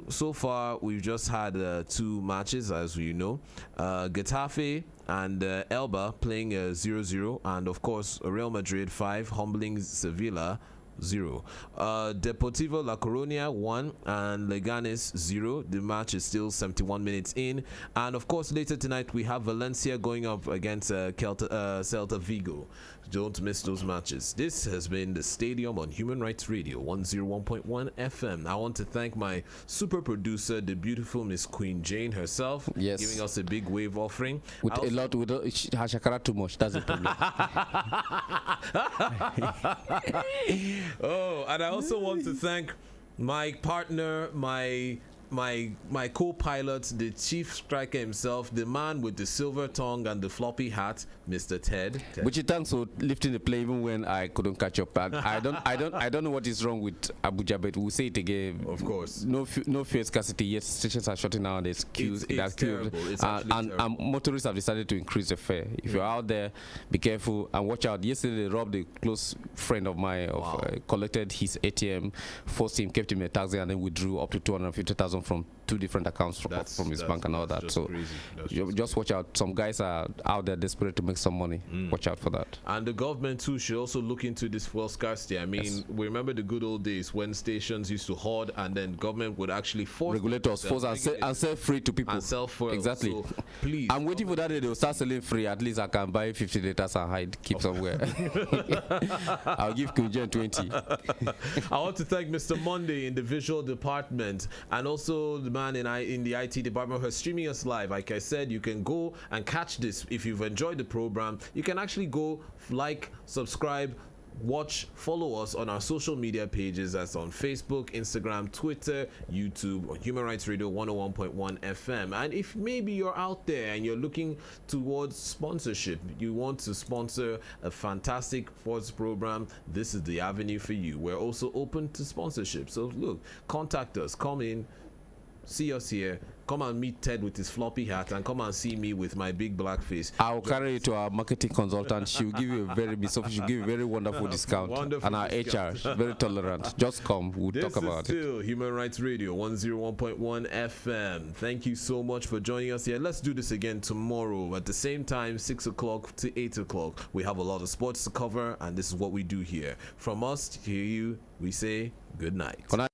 so far, we've just had 2 matches, as we know. Getafe and Elba playing 0-0. And, of course, Real Madrid 5, humbling Sevilla 0. Deportivo La Coruña 1 and Leganes 0. The match is still 71 minutes in. And, of course, later tonight, we have Valencia going up against Celta Vigo. Don't miss those matches. This has been the Stadium on Human Rights Radio 101.1 FM. I want to thank my super producer, the beautiful Miss Queen Jane herself, Yes. giving us a big wave offering. With a lot, Hashakara too much. That's the problem. Oh, and I also want to thank my partner, my co-pilot, the chief striker himself, the man with the silver tongue and the floppy hat, Mr. Ted. Which thanks for lifting the play even when I couldn't catch up. I don't know what is wrong with Abuja, but we'll say it again. Of course. No fuel scarcity. Yes, stations are shutting down. There's queues. It's terrible. It's actually and motorists have decided to increase the fare. If you're out there, be careful and watch out. Yesterday they robbed a close friend of mine. Collected his ATM, forced him, kept him in a taxi, and then withdrew up to 250,000 from 2 different accounts from his bank and all that. So just watch out. Some guys are out there desperate to make some money. Watch out for that. And the government too should also look into this fuel scarcity. I mean, we remember the good old days when stations used to hoard, and then government would actually regulate us, and sell free to people. And sell fuel. Exactly. So, please. I'm waiting for that day they will start selling free. At least I can buy 50 liters and hide, keep somewhere. I'll give Kunjan 20. I want to thank Mr. Monday in the visual department, and also the man in the IT department who is streaming us live. Like I said, you can go and catch this. If you've enjoyed the program, you can actually go like, subscribe, watch, follow us on our social media pages. That's on Facebook, Instagram, Twitter, YouTube, on Human Rights Radio 101.1 FM. And if maybe you're out there and you're looking towards sponsorship, you want to sponsor a fantastic sports program, this is the avenue for you. We're also open to sponsorship. So look, contact us, come in, see us here. Come and meet Ted with his floppy hat, and come and see me with my big black face. I'll carry it to our marketing consultant. She'll give you a very very wonderful discount. And our HR, she's very tolerant. Just come, we'll talk about This is still Human Rights Radio 101.1 FM. Thank you so much for joining us here. Let's do this again tomorrow at the same time, 6 o'clock to 8 o'clock. We have a lot of sports to cover, and this is what we do here. From us to you, we say good night. Good night.